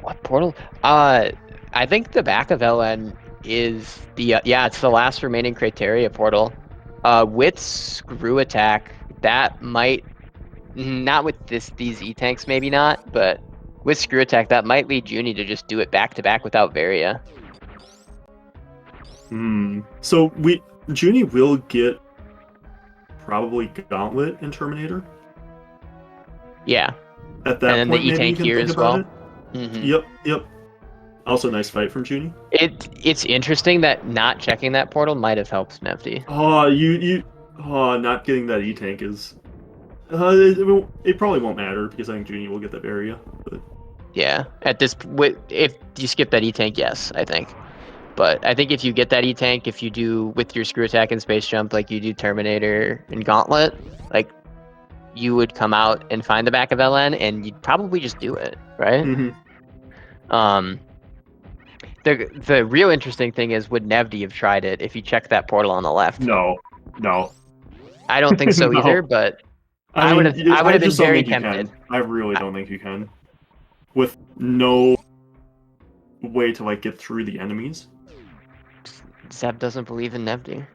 What portal? I think the back of LN is the yeah, it's the last remaining criteria portal. With screw attack, that might not with these E tanks, maybe not, but with screw attack, that might lead Junie to just do it back to back without Varia. So Junie will get probably Gauntlet and Terminator. Yeah, At and that then the point, E maybe you tank can here think as about well. it. Mm-hmm. Yep. Also, nice fight from Junie. It's interesting that not checking that portal might have helped Nevdi. Not getting that E tank is. It probably won't matter because I think Junie will get that area. But Yeah, if you skip that E tank, yes, I think. But I think if you get that E tank, if you do with your screw attack and space jump, like you do Terminator and Gauntlet, like you would come out and find the back of LN, and you'd probably just do it, right? The real interesting thing is, would Nevdi have tried it if you checked that portal on the left? no. I don't think so either, No. but I mean, I would I have been just don't very think you tempted. can. I really don't think you can. With no way to like get through the enemies. Zeb doesn't believe in Nevdi.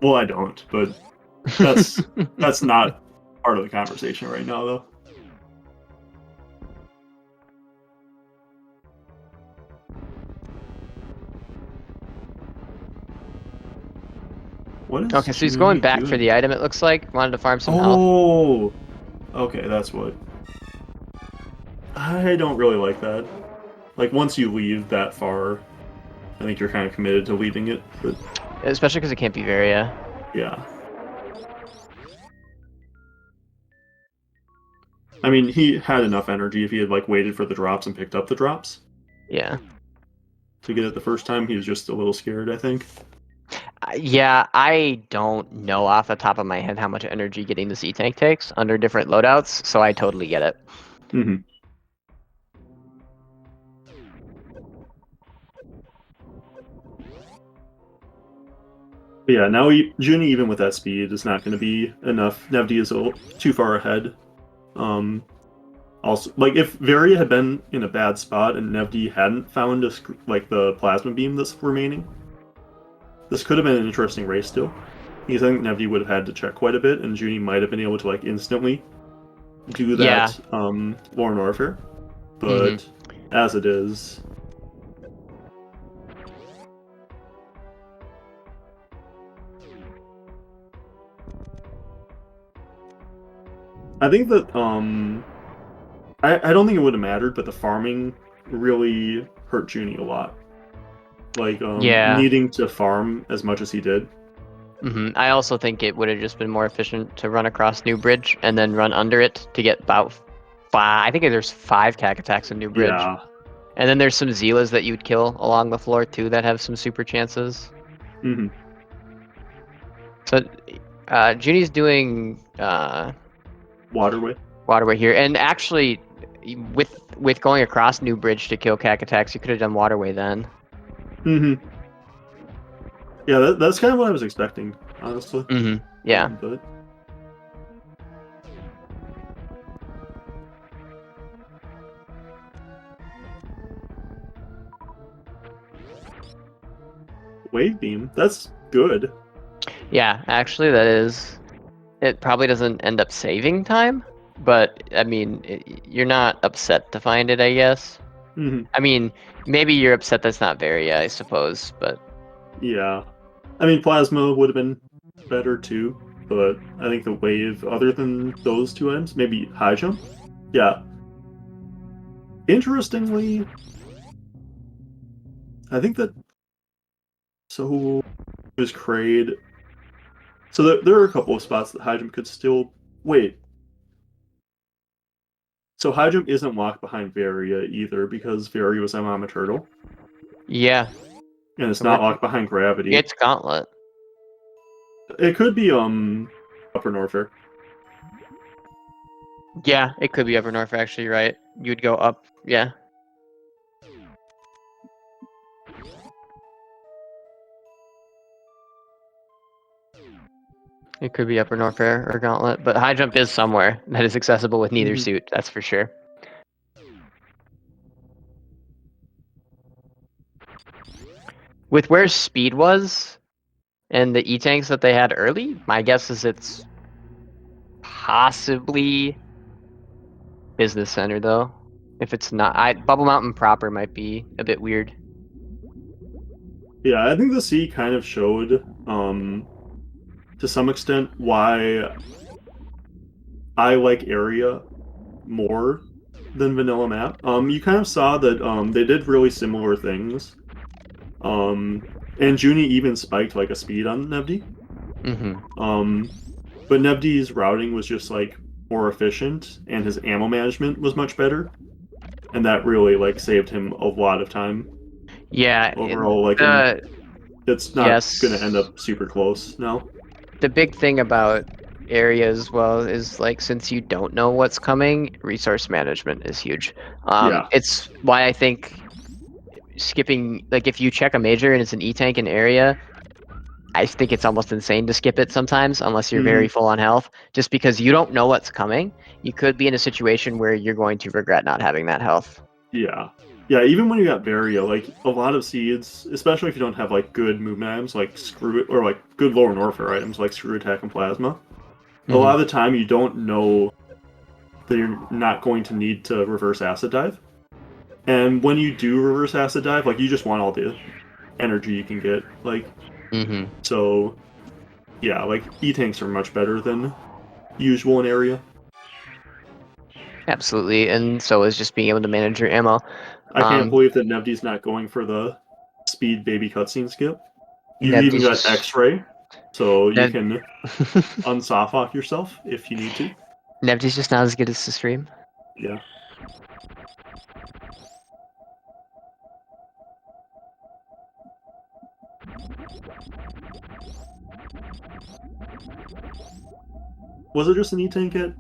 Well, I don't, but that's not part of the conversation right now, though. What is Okay, so he's going Junie back for doing? the item, it looks like. Wanted to farm some health. Oh, okay, that's what. I don't really like that. Like, once you leave that far, I think you're kind of committed to leaving it, but Especially because it can't be Varia. yeah. I mean, he had enough energy if he had, like, waited for the drops and picked up the drops. Yeah. To get it the first time, he was just a little scared, I think. Yeah, I don't know off the top of my head how much energy getting the C-Tank takes under different loadouts, so I totally get it. Hmm. But yeah, now Junie, even with that speed, is not going to be enough. Nevdi is too far ahead. Also, like if Varia had been in a bad spot and Nevdi hadn't found like the plasma beam that's remaining, this could have been an interesting race still. Because I think Nevdi would have had to check quite a bit, and Junie might have been able to like instantly do Yeah. that Lorne Warfare. But Mm-hmm. as it is, I think that I don't think it would have mattered, but the farming really hurt Junie a lot. Like Yeah. needing to farm as much as he did. Mm-hmm. I also think it would have just been more efficient to run across New Bridge and then run under it to get about 5. I think there's 5 CAC attacks in New Bridge. Yeah. And then there's some Zeelas that you'd kill along the floor too that have some super chances. Mm-hmm. So Junie's doing Waterway. Waterway here, and actually, with going across New Bridge to kill CAC attacks, you could have done Waterway then. Mm-hmm. Yeah, that's kind of what I was expecting, honestly. Mm-hmm. Yeah. But wave beam, that's good. Yeah, actually, that is. It probably doesn't end up saving time, but I mean, you're not upset to find it, I guess. Mm-hmm. I mean, maybe you're upset that's not Varia, I suppose, but Yeah. I mean, plasma would have been better too, but I think the wave, other than those two items, maybe high jump. Yeah. Interestingly, I think that so is Kraid. So there are a couple of spots that high jump could still wait. So high jump isn't locked behind Varia either because Varia was Mama Turtle, yeah, and it's not locked behind Gravity. it's Gauntlet. It could be Upper Norfair. Yeah, it could be Upper North. Actually, you're right. You'd go up. Yeah. It could be Upper North Air or Gauntlet, but high jump is somewhere that is accessible with neither suit. That's for sure. With where speed was and the E-tanks that they had early, my guess is it's possibly Business Center though. If it's not, Bubble Mountain proper might be a bit weird. Yeah, I think the sea kind of showed, to some extent, why I like Area more than Vanilla Map. You kind of saw that they did really similar things. And Junie even spiked like a speed on Nevdi. Mm-hmm. But Nevdi's routing was just like more efficient, and his ammo management was much better, and that really like saved him a lot of time. Yeah. Overall, like it's not yes. going to end up super close now. The big thing about Area as well is like since you don't know what's coming, resource management is huge. Yeah. It's why I think skipping, like if you check a major and it's an E-tank in Area, I think it's almost insane to skip it sometimes unless you're very full on health, just because you don't know what's coming. You could be in a situation where you're going to regret not having that health. Yeah. Yeah, even when you got Varia, like a lot of seeds, especially if you don't have like good movement items like Screw It, or like good lower Norfair items like Screw Attack and Plasma, a lot of the time you don't know that you're not going to need to reverse Acid Dive. And when you do reverse Acid Dive, like you just want all the energy you can get. Like, so yeah, like E-tanks are much better than usual in Area. Absolutely, and so is just being able to manage your ammo. I can't believe that Nevdi's not going for the speed baby cutscene skip. You've Nevdi's even got just... X-ray, so you can unsoft yourself if you need to. Nevdi's just not as good as the stream. Yeah. Was it just an E-Tank hit?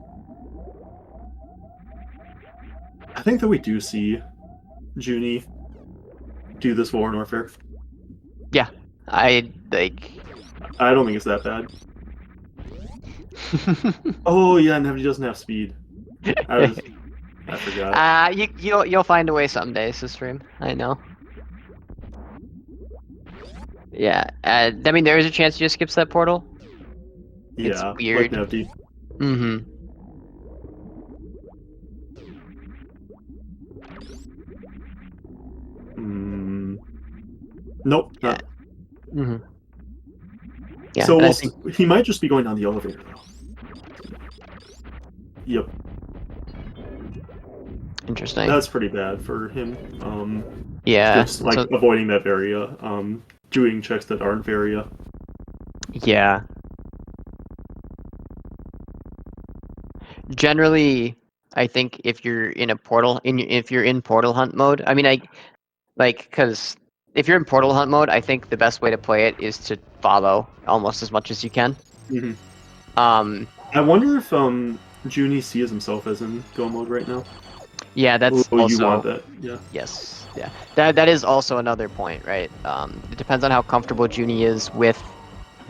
I think that we do see Junie do this War in Warfare. Yeah, I like. I don't think it's that bad. Oh yeah, Nevdi doesn't have speed. I forgot. You'll find a way someday, Systream. I know. Yeah, I mean, there is a chance you just skips that portal. It's Yeah, weird. like Nevdi. Mm-hmm. Nope. Yeah. Not. Mm-hmm. Yeah. So And I we'll think he might just be going down the elevator though. Yep. interesting. That's pretty bad for him. Yeah. Just like So avoiding that area. Doing checks that aren't varia. yeah. Generally, I think if you're in a portal, if you're in portal hunt mode, I mean, because if you're in portal hunt mode, I think the best way to play it is to follow almost as much as you can. Mm-hmm. Um, I wonder if Junie sees himself as in go mode right now. yeah, that's Oh, you want also that? Yeah. yes, yeah. That is also another point, right? It depends on how comfortable Junie is with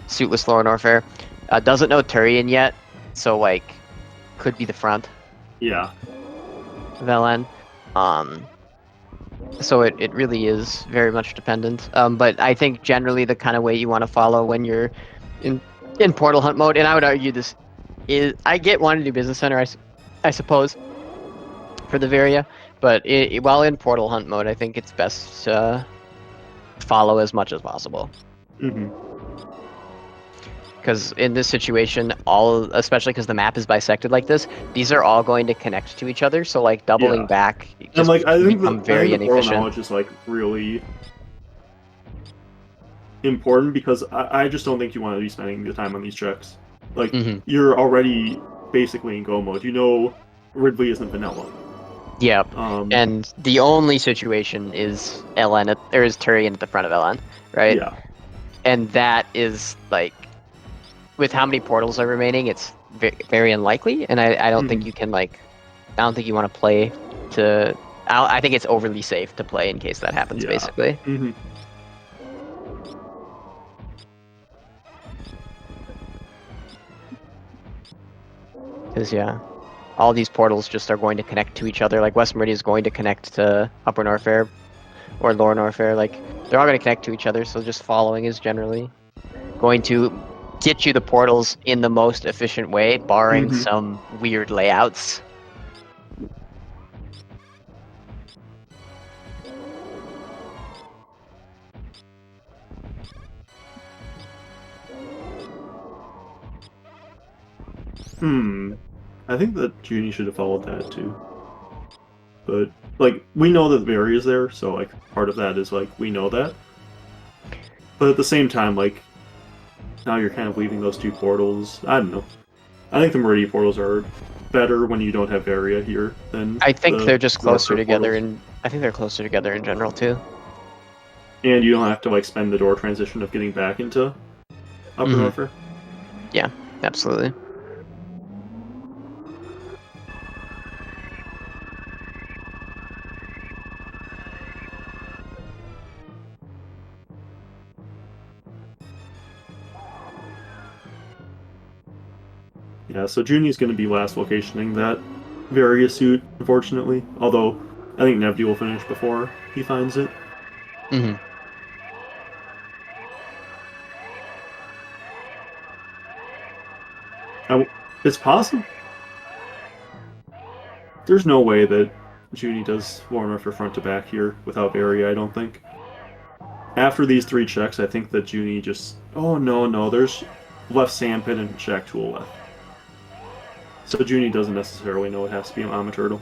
suitless Lore and Warfare. Doesn't know Turian yet, so like could be the front Yeah. of LN. So it really is very much dependent. But I think generally the kind of way you want to follow when you're in portal hunt mode, and I would argue this is I get wanting to do business center, I suppose, for the Varia, but while in portal hunt mode, I think it's best to follow as much as possible. Mm-hmm. Because in this situation, especially because the map is bisected like this, these are all going to connect to each other. So like doubling Yeah. back And just like I think become very the portal inefficient. knowledge is like really important because I just don't think you want to be spending the time on these checks. Like you're already basically in go mode. You know Ridley isn't vanilla. Yep. And the only situation is LN there is Turian at the front of LN, right? Yeah. And that is like with how many portals are remaining, it's very unlikely. And I don't think you can I don't think you want to play to. I think it's overly safe to play in case that happens, basically. Because yeah, all these portals just are going to connect to each other. Like West Meridian is going to connect to Upper Norfair or Lower Norfair. Like they're all going to connect to each other. So just following is generally going to get you the portals in the most efficient way, barring some weird layouts. I think that Junie should have followed that too. But like we know that Barry is there, so like part of that is like we know that. But at the same time, like now you're kind of leaving those two portals. I don't know. I think the Meridian portals are better when you don't have Varia here than I think they're just closer together, portals. and I think they're closer together in general too. And you don't have to like spend the door transition of getting back into Upper Norfair. Yeah, absolutely. Yeah, so Junie's going to be last locationing that Varia suit, unfortunately. Although, I think Nevdi will finish before he finds it. It's possible. There's no way that Junie does Warner for front to back here without Varia, I don't think. After these three checks, I think that Junie just... Oh, no, there's left sandpit and shack tool left. So Junie doesn't necessarily know it has to be on a turtle.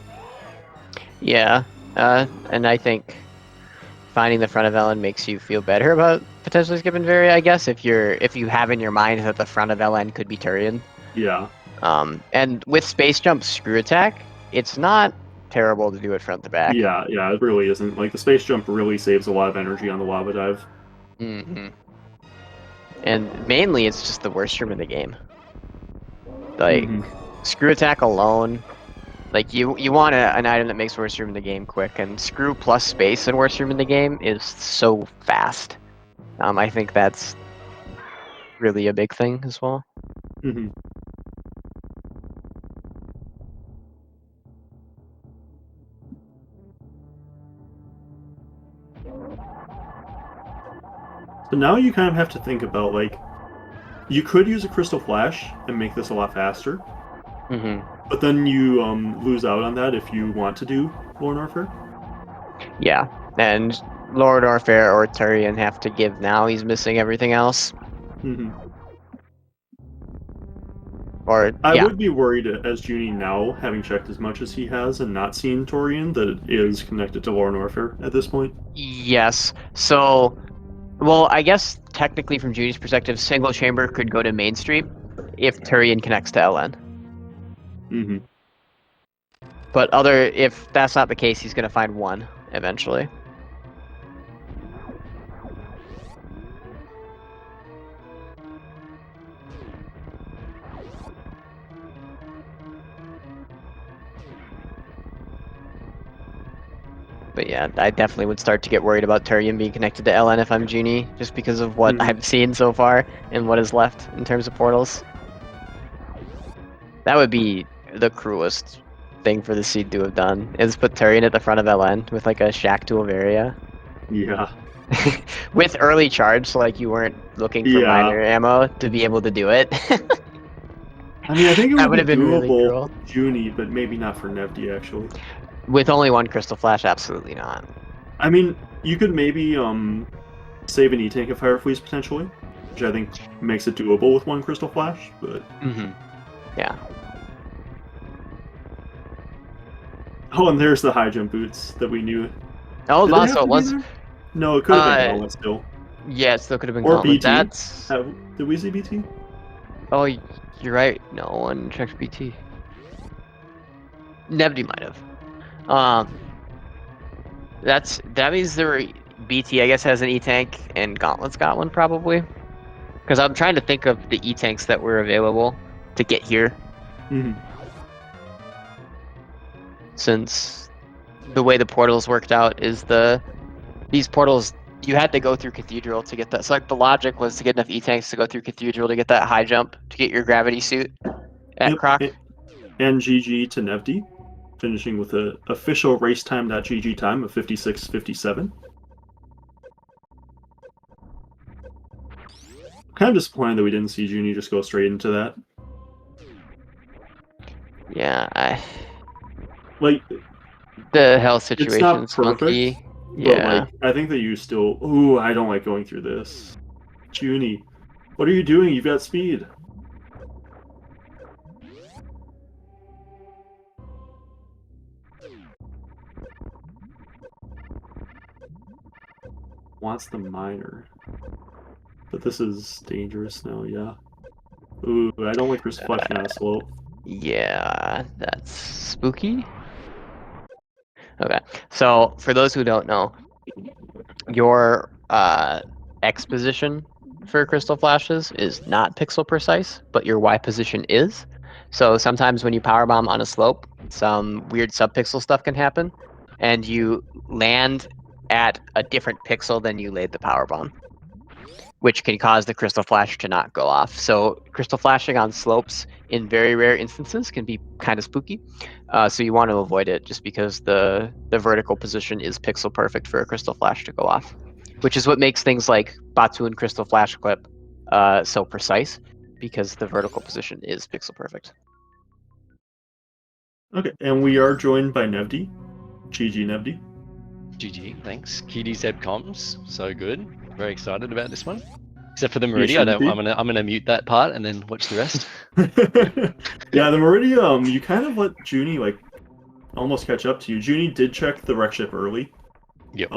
Yeah, and I think finding the front of LN makes you feel better about potentially skipping Varia, I guess, if you have in your mind that the front of LN could be Turian. Yeah. And with Space Jump Screw Attack, it's not terrible to do it front to back. Yeah, it really isn't. Like, the Space Jump really saves a lot of energy on the Lava Dive. And mainly, it's just the worst room in the game. Like, Mhm. screw attack alone, like you want an item that makes worst room in the game quick, and screw plus space in worst room in the game is so fast. I think that's really a big thing as well. Mhm. So now you kind of have to think about, like, you could use a Crystal Flash and make this a lot faster, Hmm. but then you lose out on that if you want to do Lord Warfare. Yeah, and Lord Orfair or Turian have to give now. He's missing everything else. Mhm. Or I yeah, would be worried as Junie now, having checked as much as he has and not seen Torian, that it is connected to Lord Warfare at this point. yes. So, well, I guess technically from Judy's perspective, single chamber could go to mainstream if Turian connects to LN. Hmm. But if that's not the case, he's gonna find one eventually. But yeah, I definitely would start to get worried about Turian being connected to LN if I'm Junie, just because of what Hmm. I've seen so far and what is left in terms of portals. That would be the cruelest thing for the seed to have done, is put Turian at the front of LN with like a Shack to Avaria. Yeah. With early charge, so like you weren't looking for Yeah. minor ammo to be able to do it. I mean, I think it That would would be have been really doable cruel. for Junie, but maybe not for Nevdi, actually. With only one Crystal Flash, absolutely not. I mean, you could maybe save an E-Tank of Fire Freeze potentially, which I think makes it doable with one Crystal Flash, but... Mm-hmm. Yeah. Oh, and there's the high jump boots that we knew. Oh, Did they wow, have so it to be was. there? No, it could have been Uh, Gauntlet still. yeah, it still could have been Or Gauntlet. BT. That's. Did we see BT? Oh, you're right. No one checked BT. Nevdi might have. That means there were BT. I guess has an E tank and Gauntlet's got one probably. Because I'm trying to think of the E tanks that were available to get here, Hmm. since the way the portals worked out is these portals you had to go through Cathedral to get that. So like the logic was to get enough E tanks to go through Cathedral to get that high jump to get your gravity suit at Yep. Croc. And GG to Nevdi, finishing with a official racetime.gg time of 56:57. Kind of disappointed that we didn't see Junie just go straight into that. Yeah, Like, the health it's not situation's perfect, funky. but Yeah. like, I think that you still. Ooh, I don't like going through this. Junie, what are you doing? You've got speed. Wants the miner. But this is dangerous now, yeah. Ooh, I don't like Crystal Flash out of slope. Yeah, that's spooky. Okay, so for those who don't know, your X position for crystal flashes is not pixel precise, but your Y position is. So sometimes when you power bomb on a slope, some weird subpixel stuff can happen, and you land at a different pixel than you laid the power bomb, which can cause the crystal flash to not go off. So crystal flashing on slopes in very rare instances can be kind of spooky. So you want to avoid it just because the vertical position is pixel perfect for a crystal flash to go off, which is what makes things like Batu and crystal flash clip so precise, because the vertical position is pixel perfect. Okay, and we are joined by Nevdi. GG Nevdi. GG, thanks. QDZ comms, so good. Very excited about this one. Except for the You Meridian, shouldn't be. I'm gonna mute that part and then watch the rest. Yeah, the Meridian, you kind of let Junie like almost catch up to you. Junie did check the wreck ship early. Yep.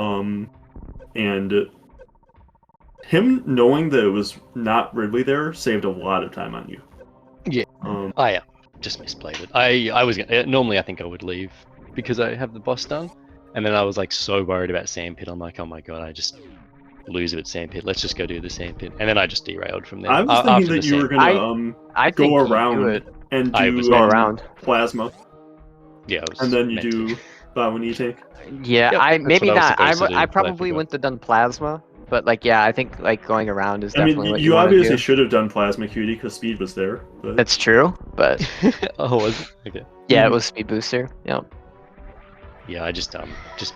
And him knowing that it was not Ridley there saved a lot of time on you. Yeah. I just misplayed it. I was gonna, normally I think I would leave because I have the boss done, and then I was like so worried about Sandpit. I'm like, oh my god, lose at sandpit. Let's just go do the sandpit, and then I just derailed from there. I was thinking that you were gonna I go think you do around it. and I do was Go around. plasma, Yeah, I was and then you meant to. do that when you take. Yeah, Yep, I that's maybe what I was not. supposed to do, I but I probably forgot. wouldn't have done plasma, but like yeah, I think like going around is I definitely mean, what you want to obviously do. should have done plasma cutie because speed was there. But That's true, but Oh, was it? Okay. yeah, it Mhm. was speed booster. Yeah. Yeah, I just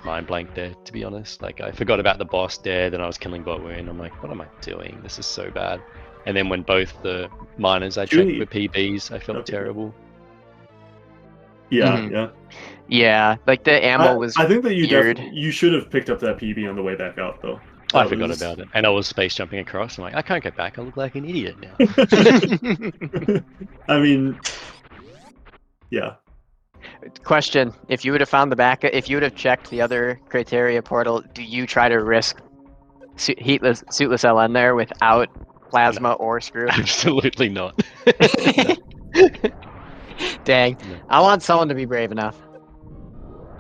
mind blanked there, to be honest. Like I forgot about the boss there, then I was killing bot wound. I'm like, what am I doing? This is so bad. And then when both the miners I checked Junie- were PBs, I felt Okay. terrible. yeah, Mhm. yeah. Yeah, like the ammo was I think that you weird. you should have picked up that PB on the way back out though. I That forgot was- about it. And I was space jumping across. I'm like, I can't go back. I look like an idiot now. I mean, yeah. Question: if you would have found the back, if you would have checked the other criteria portal, do you try to risk heatless, suitless LN there without plasma or screw? Absolutely not. Dang, No. I want someone to be brave enough.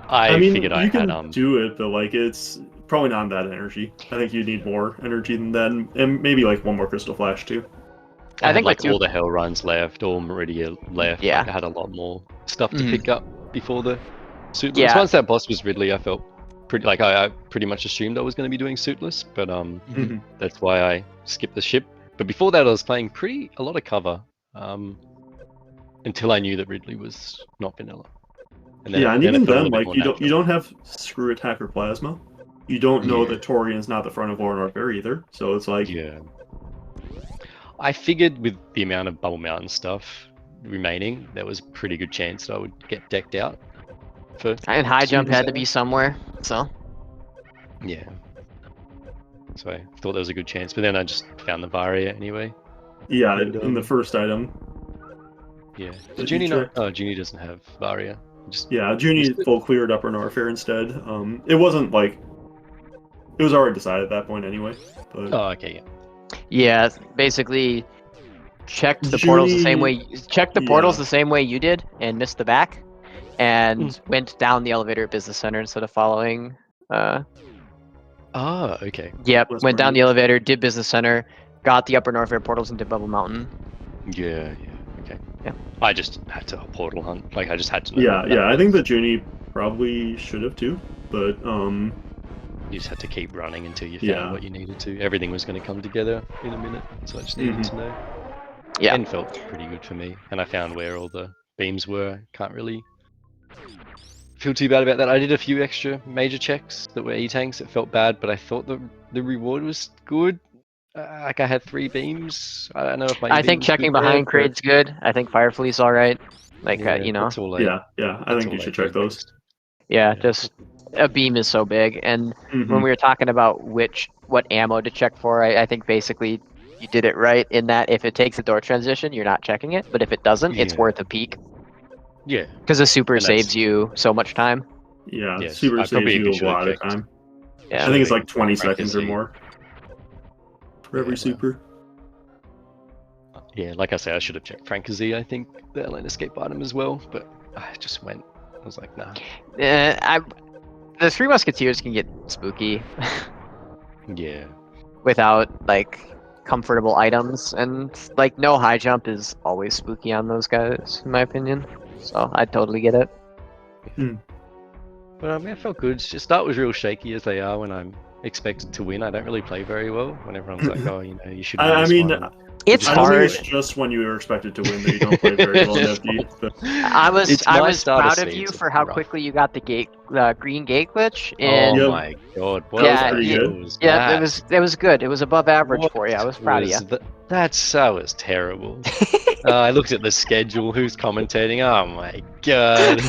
I mean, figured I you can had do it, but like it's probably not that energy. I think you need more energy than that, and maybe like one more crystal flash too. I I think had like the two- all the hell runs left, all Meridia left. Yeah. Like, I had a lot more stuff to Mhm. pick up before the suitless. Yeah. Once that boss was Ridley, I felt pretty like I pretty much assumed I was going to be doing suitless, but Mhm. that's why I skipped the ship. But before that, I was playing a lot of cover until I knew that Ridley was not vanilla. And Yeah, and it even felt a then, little bit like more you natural. don't have screw attack or plasma. You don't know Yeah. that Torian's not the front of Lorn Warfare either, so it's like Yeah. I figured with the amount of Bubble Mountain stuff remaining, there was a pretty good chance that I would get decked out. And high jump had to Suitless be somewhere, so Yeah. So I thought there was a good chance, but then I just found the Varia anyway. yeah, And, in the first item. Yeah. That Did you Junie not? checked. Oh, Junie doesn't have Varia. Just Yeah, Junie Missed it. full cleared Upper Norfair instead. It wasn't like it was already decided at that point anyway. But Oh, okay, yeah. yeah, basically checked the portals the same way. Checked the portals yeah. the same way you did, and missed the back, and went down the elevator at Business Center instead of following. Ah, okay. Yep, West went down the Marine. elevator, did Business Center, got the Upper Norfair portals into Bubble Mountain. Yeah, okay. Yeah. I just had to portal hunt. Like I just had to know. Yeah, that yeah. I was- think that Junie probably should have too, but You just had to keep running until you found Yeah. what you needed to. Everything was going to come together in a minute, so I just needed to know. Yeah. And felt pretty good for me. And I found where all the beams were. Can't really feel too bad about that. I did a few extra major checks that were E-tanks. It felt bad, but I thought the reward was good. Like I had 3 beams. I don't know if my I E-beam think was checking good there, behind but- crate's good. I think Firefleet's alright. Like, you know. That's all I, yeah. I that's think you all I should check did, those. just- Yeah, yeah. just a beam is so big. And when Mhm. we were talking about what ammo to check for, I think basically you did it right in that if it takes a door transition, you're not checking it. But if it doesn't, it's Yeah. worth a peek. Yeah. Because the super And that's- saves you so much time. Yeah, Yes, super I saves probably you a should've lot of checked. time. Yeah. I think it's Should've like 20 seconds or Frank more for every Yeah, well. super. Yeah, like I say, I should have checked Frankazee, I think, the Atlanta escape item as well, but I just went. I was like, nah. The Three Musketeers can get spooky Yeah. without like comfortable items, and like no high jump is always spooky on those guys, in my opinion. So I totally get it. But it felt good. It's just start was real shaky as they are when I'm expected to win. I don't really play very well when everyone's like, oh, you should win I this mean, one. And It's I don't hard. think it's just when you were expected to win that you don't play very well, Nevdi. But I was It's my start of proud of you season, for how rough. quickly you got the green gate glitch. Oh And Yep. my god, what That was Yeah, pretty yeah, good. was yeah, that? it was good. It was above average What for you. I was proud of you. was that was terrible. I looked at the schedule. Who's commentating? Oh my god.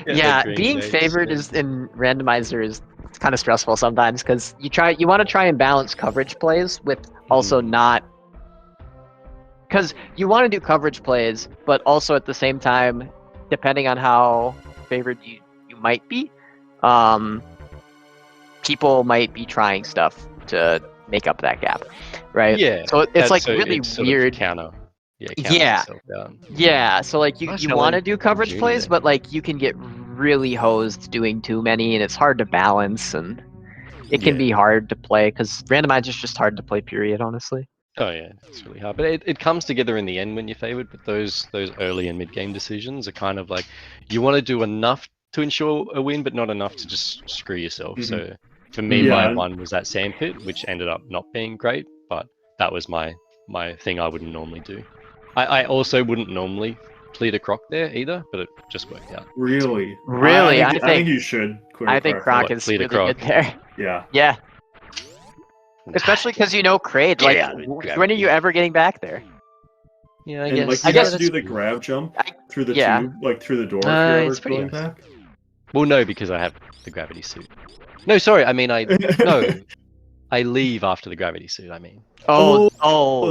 Yeah, green being gates, favored yeah. is in randomizer is kind of stressful sometimes because you want to try and balance coverage plays with also not, because you want to do coverage plays, but also at the same time, depending on how favored you might be, people might be trying stuff to make up that gap, right? Yeah. So it's like really it's sort of weird. counter. Yeah. Yeah. Itself down. Yeah, so like you Nice want to Helen do coverage Junior plays, there. but like you can get really hosed doing too many, and it's hard to balance. And it can Yeah. be hard to play because randomizer is just hard to play. Period. Honestly. Oh yeah, it's really hard, but it comes together in the end when you're favored. But those early and mid game decisions are kind of like you want to do enough to ensure a win, but not enough to just screw yourself. Mhm. So for me, Yeah, my and- one was that sandpit, which ended up not being great, but that was my thing I wouldn't normally do. I also wouldn't normally plead a croc there either, but it just worked out. Really? Really, I think you should clear I think Croc What, is plead a really good croc? there. Yeah. Yeah, especially because you know Kraid. Like, Yeah, when are you ever getting back there? Yeah, I And guess. like I you guess have to do that's the cool. grab jump through the yeah. tube, like through the door if you're ever It's pretty going nice. back. Well, no, because I have the gravity suit. No, sorry, I mean I leave after the gravity suit. I mean. Oh,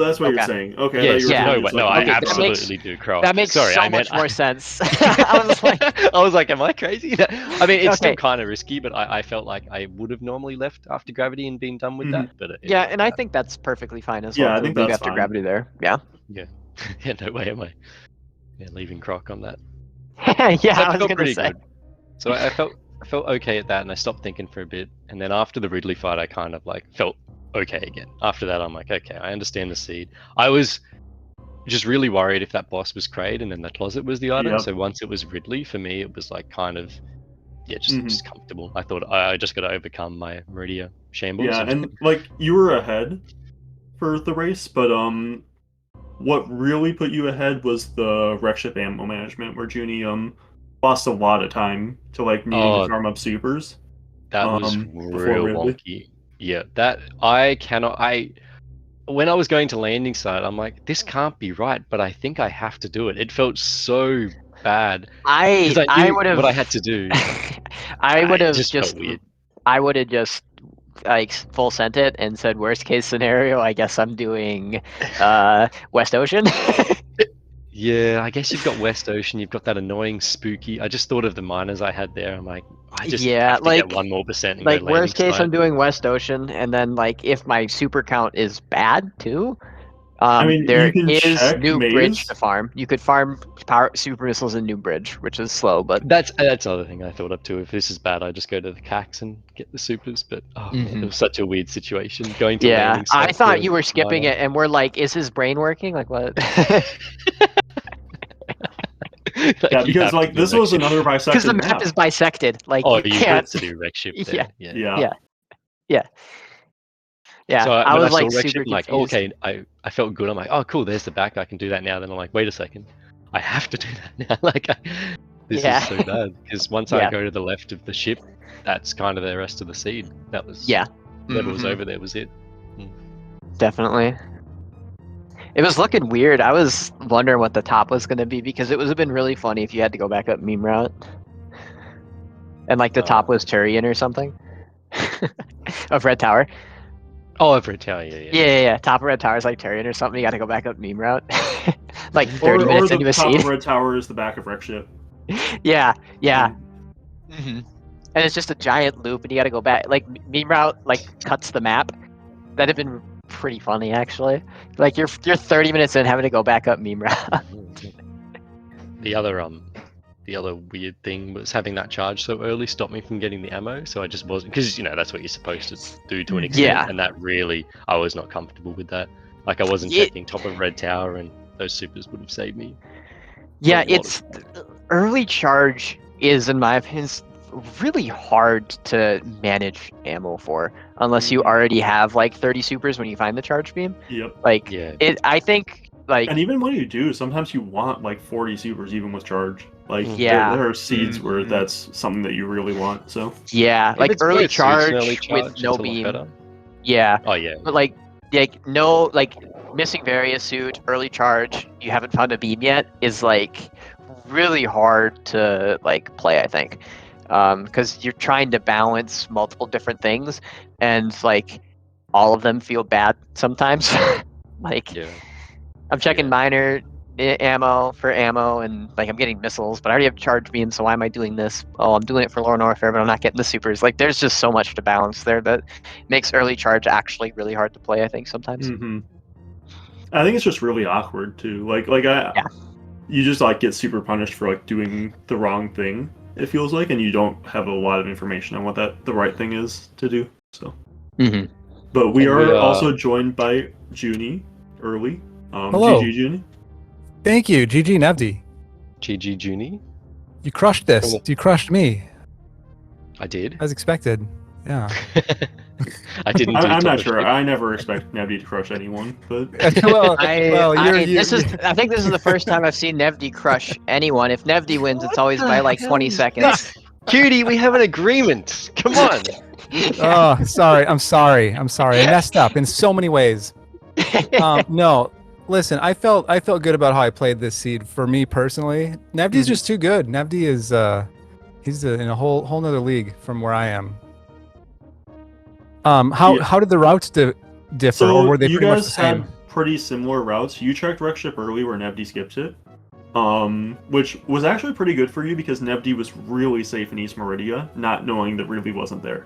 that's what you're okay. saying. Okay, I thought Yes. you were Yeah. saying No, just, no, like, I Okay, that absolutely do croc. That makes Sorry, so I meant much more sense. I was like, I was like, am I crazy? I mean, it's still Okay. kind of risky, but I felt like I would have normally left after gravity and been done with Mhm. that. But yeah, and I think that's perfectly fine as Yeah, well I to think leave that's after fine. gravity there. Yeah. yeah, no way am I leaving croc on that. Yeah, So I I was felt gonna pretty say. good. So I felt okay at that, and I stopped thinking for a bit. And then after the Ridley fight, I kind of like felt okay again. After that, I'm like, okay, I understand the seed. I was just really worried if that boss was Kraid and then the closet was the item. Yep. So once it was Ridley, for me, it was like kind of Mhm. just comfortable. I thought I just got to overcome my Meridia shambles. Yeah, and like you were ahead for the race, but what really put you ahead was the wreck ship ammo management, where Junie lost a lot of time to like needing to Oh, farm up supers. that was Before real Ridley. wonky. Yeah, that I cannot. When I was going to landing site, I'm like, this can't be right, but I think I have to do it. It felt so bad because I I knew would have what I had to do. I would It have just felt just weird. I would have just like full sent it and said worst case scenario. I guess I'm doing West Ocean. Yeah, I guess you've got West Ocean, you've got that annoying spooky. I just thought of the miners I had there. I'm like, I just Yeah, have to get 1% more and go like landing worst case site. I'm doing West Ocean, and then like if my super count is bad too, I mean, there you can is check New Bridge Maze. to farm. You could farm power super missiles in New Bridge, which is slow, but That's another thing I thought of too. If this is bad, I just go to the CAX and get the supers. But oh man, it was such a weird situation going to yeah, landing site. I thought for you were skipping miner. it, and we're like, is his brain working? Like what? Like, Yeah, you because have to like do this wreck was ship. another Because bisected the map map. is bisected. Like Oh, you you can't. got to do wreck ship Yeah, there. Yeah. Yeah. yeah. So I when I was saw like wreck ship, super I'm like, oh, confused. okay, I felt good. I'm like, oh, cool, there's the back. I can do that now. Then I'm like, wait a second, I have to do that now. Like, this Yeah. is so bad because once I Yeah. go to the left of the ship, that's kind of the rest of the seed. That was Yeah. whatever was Mhm. over there was it. Definitely. It was looking weird. I was wondering what the top was going to be because it would have been really funny if you had to go back up meme route. And like the top was Turian or something. Of Red Tower. Oh, over at Tower, Yeah. Top of Red Tower is like Turian or something. You got to go back up meme route. Like 30 Or minutes the into a top scene. of Red Tower is the back of wreck ship. Yeah. And it's just a giant loop, and you got to go back. Like meme route, like cuts the map. That'd have been pretty funny, actually. Like you're 30 minutes in, having to go back up meme route. The other weird thing was having that charge so early stopped me from getting the ammo. So I just wasn't, because that's what you're supposed to do to an extent. Yeah. And that really, I was not comfortable with that. Like I wasn't checking top of Red Tower, and those supers would have saved me. Yeah, a lot it's early charge is, in my opinion, really hard to manage ammo for unless you already have like 30 supers when you find the charge beam. Yep. Like Yeah. I think like And even when you do, sometimes you want like 40 supers even with charge. Like Yeah. there are seeds where that's something that you really want. So yeah, If like it's early both suits charge, and early with charge, no it's a lot beam. better. Yeah, Oh yeah. but like no like missing various suit, early charge, you haven't found a beam yet is like really hard to like play, I think. Because you're trying to balance multiple different things, and like all of them feel bad sometimes. Like Yeah. I'm checking Yeah. minor ammo for ammo, and like I'm getting missiles, but I already have charge beams, so why am I doing this? Oh, I'm doing it for Lorne Warfare, but I'm not getting the supers. Like there's just so much to balance there that makes early charge actually really hard to play, I think, sometimes. I think it's just really awkward too. You just like get super punished for like doing the wrong thing. It feels like, and you don't have a lot of information on what the right thing is to do. So, Hmm. but we And are we are- also joined by Junie early. Hello. GG Junie. Thank you, GG Nevdi. GG Junie. You crushed this. You crushed me, I did. as expected. Yeah. I didn't do I'm top not of sure. ship. I never expect Nevdi to crush anyone, but well, I think this is the first time I've seen Nevdi crush anyone. If Nevdi wins, it's always by like 20 seconds. Cutie, we have an agreement. Come on. oh, sorry. I'm sorry. I messed up in so many ways. No, listen. I felt good about how I played this seed. For me personally, Nevdi's just too good. Nevdi is he's in a whole nother league from where I am. How did the routes differ, or were they you pretty much the guys same? had pretty similar routes. You checked wreck ship early where Nevdi skipped it, which was actually pretty good for you because Nevdi was really safe in East Meridia, not knowing that really wasn't there.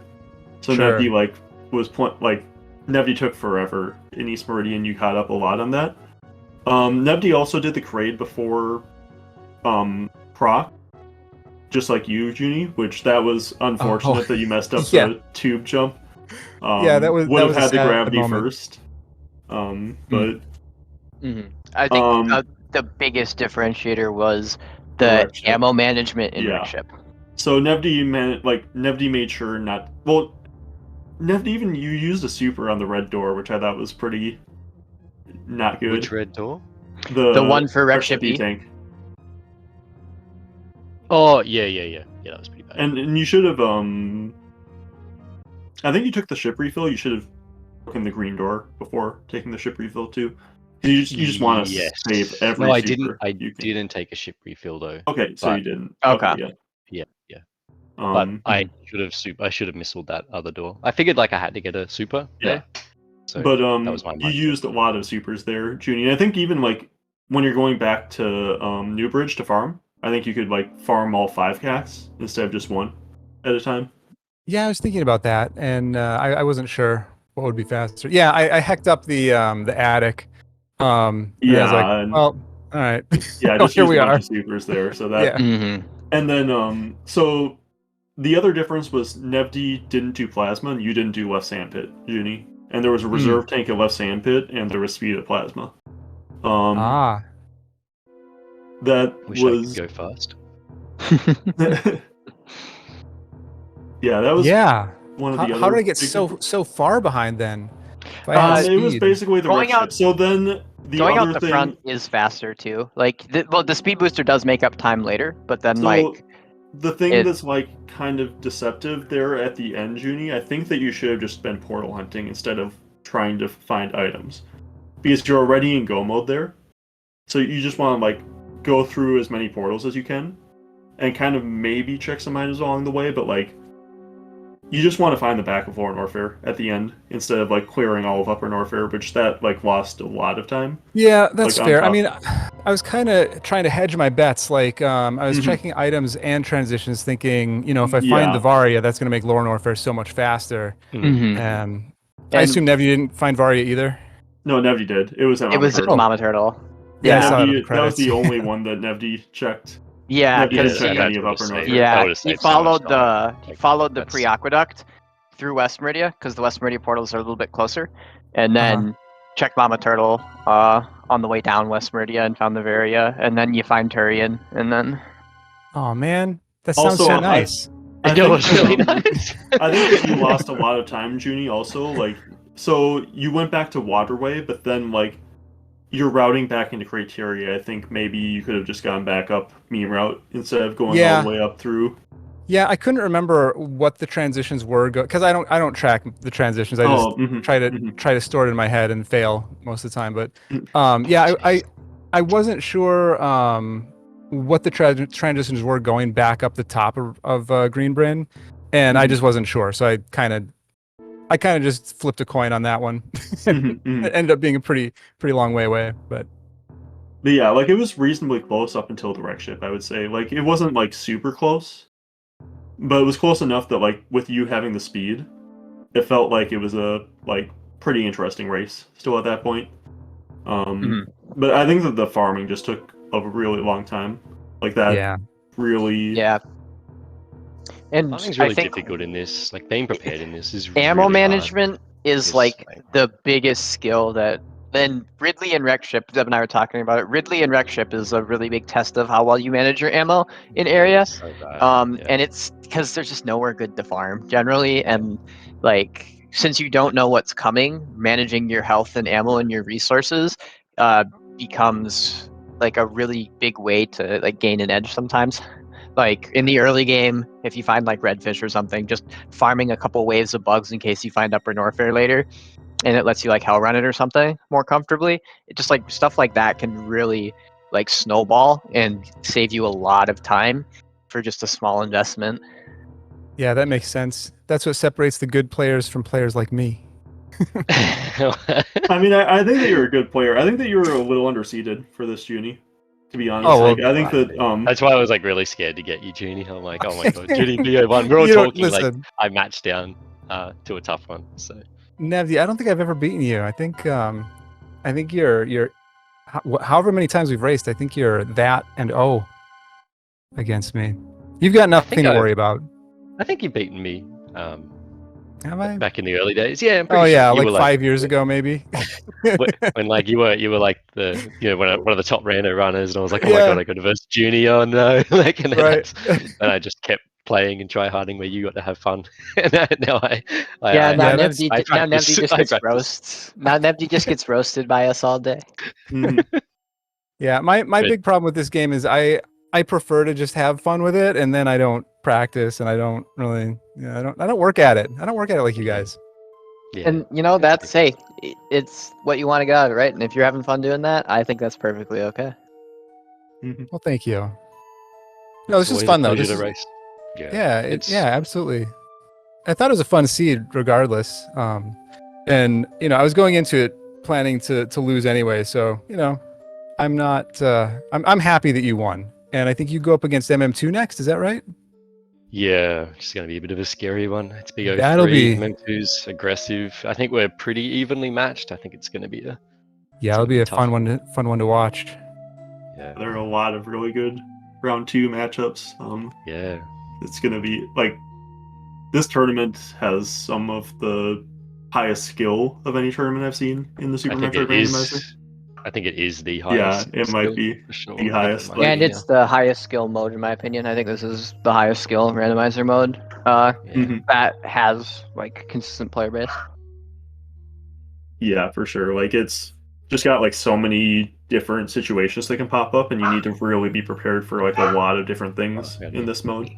So Sure. Nevdi Nevdi took forever in East Meridian. You caught up a lot on that. Nevdi also did the crate before proc, just like you, Junie, which that was unfortunate that you messed up Yeah. the tube jump. Yeah, that was- would that have was a had the sad gravity moment. first. But I think the biggest differentiator was the wreck ship. ammo management in Yeah. wreck ship. So Nevdi made sure not. Well, Nevdi even you used a super on the red door, which I thought was pretty not good. Which red door? The one for wreck ship E? tank. Oh, yeah. Yeah, that was pretty bad. And you should have I think you took the ship refill. You should have taken the green door before taking the ship refill too. You just want to save every. No, I super didn't. I you can. didn't take a ship refill though. Okay, so but- you didn't. Okay. Yeah. Yeah. But I Mm-hmm. should have missiled that other door. I figured like I had to get a super there. So But that was my you mindset. used a lot of supers there, Junie. I think even like when you're going back to Newbridge to farm, I think you could like farm all 5 cats instead of just one at a time. Yeah, I was thinking about that, and I wasn't sure what would be faster. Yeah, I hecked up the attic. And I was like, and- well, all right. Yeah, just here use we a bunch are. of supers there. So that Yeah. Mm-hmm. and then so the other difference was Nevdi didn't do plasma and you didn't do left sandpit, Junie. And there was a reserve tank at left sandpit and there was speed at plasma. That Wish was I could go fast. yeah, that was Yeah. one of the other. How did I get big so far behind then? If I had it was speed. basically the Going wreck ship. out- So then the Going other out the thing, front is faster too. Like, the speed booster does make up time later, but then so like the thing it- that's like kind of deceptive there at the end, Junie, I think that you should have just been portal hunting instead of trying to find items, because you're already in go mode there. So you just want to like go through as many portals as you can, and kind of maybe check some items along the way, but like. You just want to find the back of Lower Norfair at the end instead of like clearing all of Upper Norfair, which that like lost a lot of time. Yeah, that's like, on fair. I top. mean, I was kind of trying to hedge my bets. Like, I was Mhm. checking items and transitions, thinking, if I Yeah. find the Varia, that's going to make Lower Norfair so much faster. Mhm. I And assume Nevdi didn't find Varia either. No, Nevdi did. It was at it was Mama Mama Turtle. Yeah, I Yeah. saw that in the Nevdi, that was the credits. only one that Nevdi checked. Yeah, Nevdi didn't because check that any of would've Upper saved- Norfair. that he would've saved so much followed time. the That's- pre-aqueduct through West Meridia because the West Meridia portals are a little bit closer, and then checked Mama Turtle on the way down West Meridia and found the Varia, and then you find Turian, and then Oh man, that sounds Also, so I- nice. I know, think, it's really um, nice. I think that you lost a lot of time, Junie, also. Like, so you went back to Waterway, but then, like, you're routing back into Criteria. I think maybe you could have just gone back up Meme Route instead of going Yeah. all the way up through. Yeah, I couldn't remember what the transitions were because I don't track the transitions. I just try to store it in my head and fail most of the time. But yeah, I wasn't sure what the transitions were going back up the top of Greenbryn, and I just wasn't sure. So I kind of just flipped a coin on that one. It ended up being a pretty long way away, but yeah, like it was reasonably close up until the wreck ship, I would say. Like it wasn't like super close, but it was close enough that like with you having the speed, it felt like it was a like pretty interesting race still at that point. But I think that the farming just took a really long time. Like that yeah. really yeah, And Farming's I really think difficult in this. Like being prepared in this is ammo really management is Yes, like like- the biggest skill that. Then Ridley and Rekship, Deb and I were talking about it. Ridley and Rekship is a really big test of how well you manage your ammo in area. It's so bad. Yeah. And it's because there's just nowhere good to farm generally, and like since you don't know what's coming, managing your health and ammo and your resources becomes like a really big way to like gain an edge sometimes. Like in the early game, if you find like redfish or something, just farming a couple waves of bugs in case you find Upper Norfair later, and it lets you like hell run it or something more comfortably. It just like stuff like that can really like snowball and save you a lot of time for just a small investment. Yeah, that makes sense. That's what separates the good players from players like me. I mean, I think that you're a good player. I think that you were a little underseeded for this, Junie. To be honest, Oh, well, like I think that That's why I was like really scared to get you, Junie. I'm like, oh my god, Junie BO1. We're all You don't- talking like listen. I matched down to a tough one. So Nevdi, I don't think I've ever beaten you. I think you're however many times we've raced, I think you're that and against me. You've got nothing to worry about. I think you've beaten me Have I? back in the early days. Yeah, I'm pretty Oh sure. yeah, You like were, 5 years ago maybe. when like you were like the one of the top rando runners, and I was like, oh my Yeah. god, I got to verse Junie. Oh no, like and then Right. and I just kept playing and try harding where you got to have fun. And now Now practice. Nevdi just I gets practice. roast. Now Nevdi just gets roasted by us all day. Yeah, my Good. big problem with this game is I prefer to just have fun with it, and then I don't practice, and I don't really, I don't work at it. I don't work at it like you guys. Yeah. And you know that's it's what you want to get out of it, right? And if you're having fun doing that, I think that's perfectly okay. Well, thank you. No, this is Always a fun though. pleasure This to is, race. yeah, absolutely. I thought it was a fun seed regardless. And I was going into it planning to lose anyway, so I'm not. I'm happy that you won, and I think you go up against MM2 next. Is that right? Yeah, it's going to be a bit of a scary one. It's BO3. That'll be- MM2's aggressive. I think we're pretty evenly matched. I think it's going to be a It'll be a tough fun one to watch. yeah. There are a lot of really good round 2 matchups. Yeah. It's gonna be like this tournament has some of the highest skill of any tournament I've seen in the Super Metroid Randomizer. I think it is the highest. Yeah, it might skill, be for sure. the highest, I think it might And be, it's the highest skill mode in my opinion. I think this is the highest skill randomizer mode that has like consistent player base. Yeah, for sure. Like it's just got like so many different situations that can pop up, and you need to really be prepared for like a lot of different things in this mode.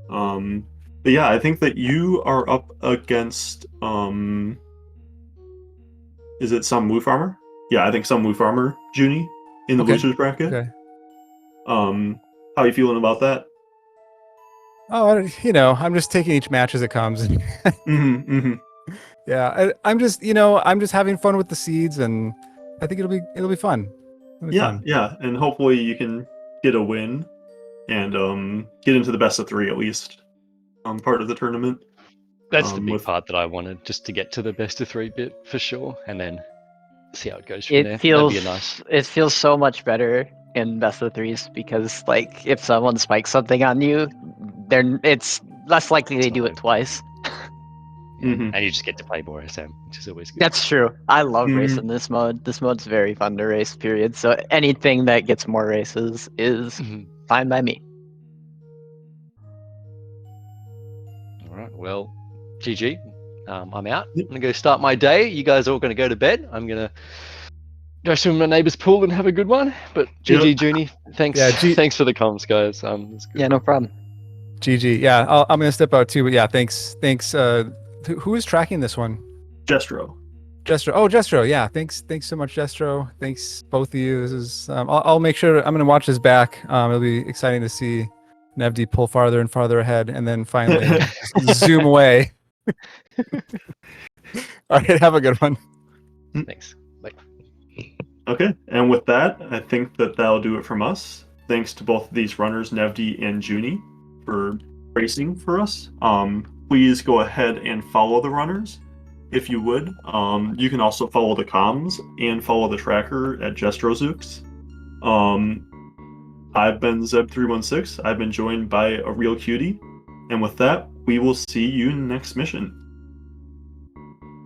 But yeah, I think that you are up against is it some Woo Farmer? Yeah, I think some Woo Farmer, Junie, in the losers bracket. Okay. How you feeling about that? Oh, I'm just taking each match as it comes. Yeah, I'm just having fun with the seeds, and I think it'll be fun. Fun. Yeah, and hopefully you can get a win and get into the best of 3 at least. Part of the tournament. That's the big part that I wanted, just to get to the best of 3 bit for sure, and then see how it goes from there. It feels so much better in best of 3s because like if someone spikes something on you, it's less likely they do it twice. And you just get to play more SM, which is always good. That's true. I love racing this mode. This mode's very fun to race, period. So anything that gets more races is fine by me. Alright, well, GG. I'm out. I'm gonna go start my day. You guys are all gonna go to bed. I'm gonna go swim in my neighbor's pool and have a good one. But GG, Junie. Thanks. Yeah, thanks for the comms, guys. Yeah, no problem. GG. Yeah, I'm gonna step out too. But yeah, thanks. Who is tracking this one? Jestro. Oh, Jestro. Yeah, thanks so much, Jestro. Thanks both of you. This is. I'll make sure I'm gonna watch this back. It'll be exciting to see Nevdi pull farther and farther ahead, and then finally zoom away. All right, have a good one. Thanks. Bye. Okay, and with that, I think that'll do it from us. Thanks to both of these runners, Nevdi and Junie, for racing for us. Please go ahead and follow the runners, if you would. You can also follow the comms and follow the tracker at JestroZooks. I've been Zeb316. I've been joined by a real cutie. And with that, we will see you next mission.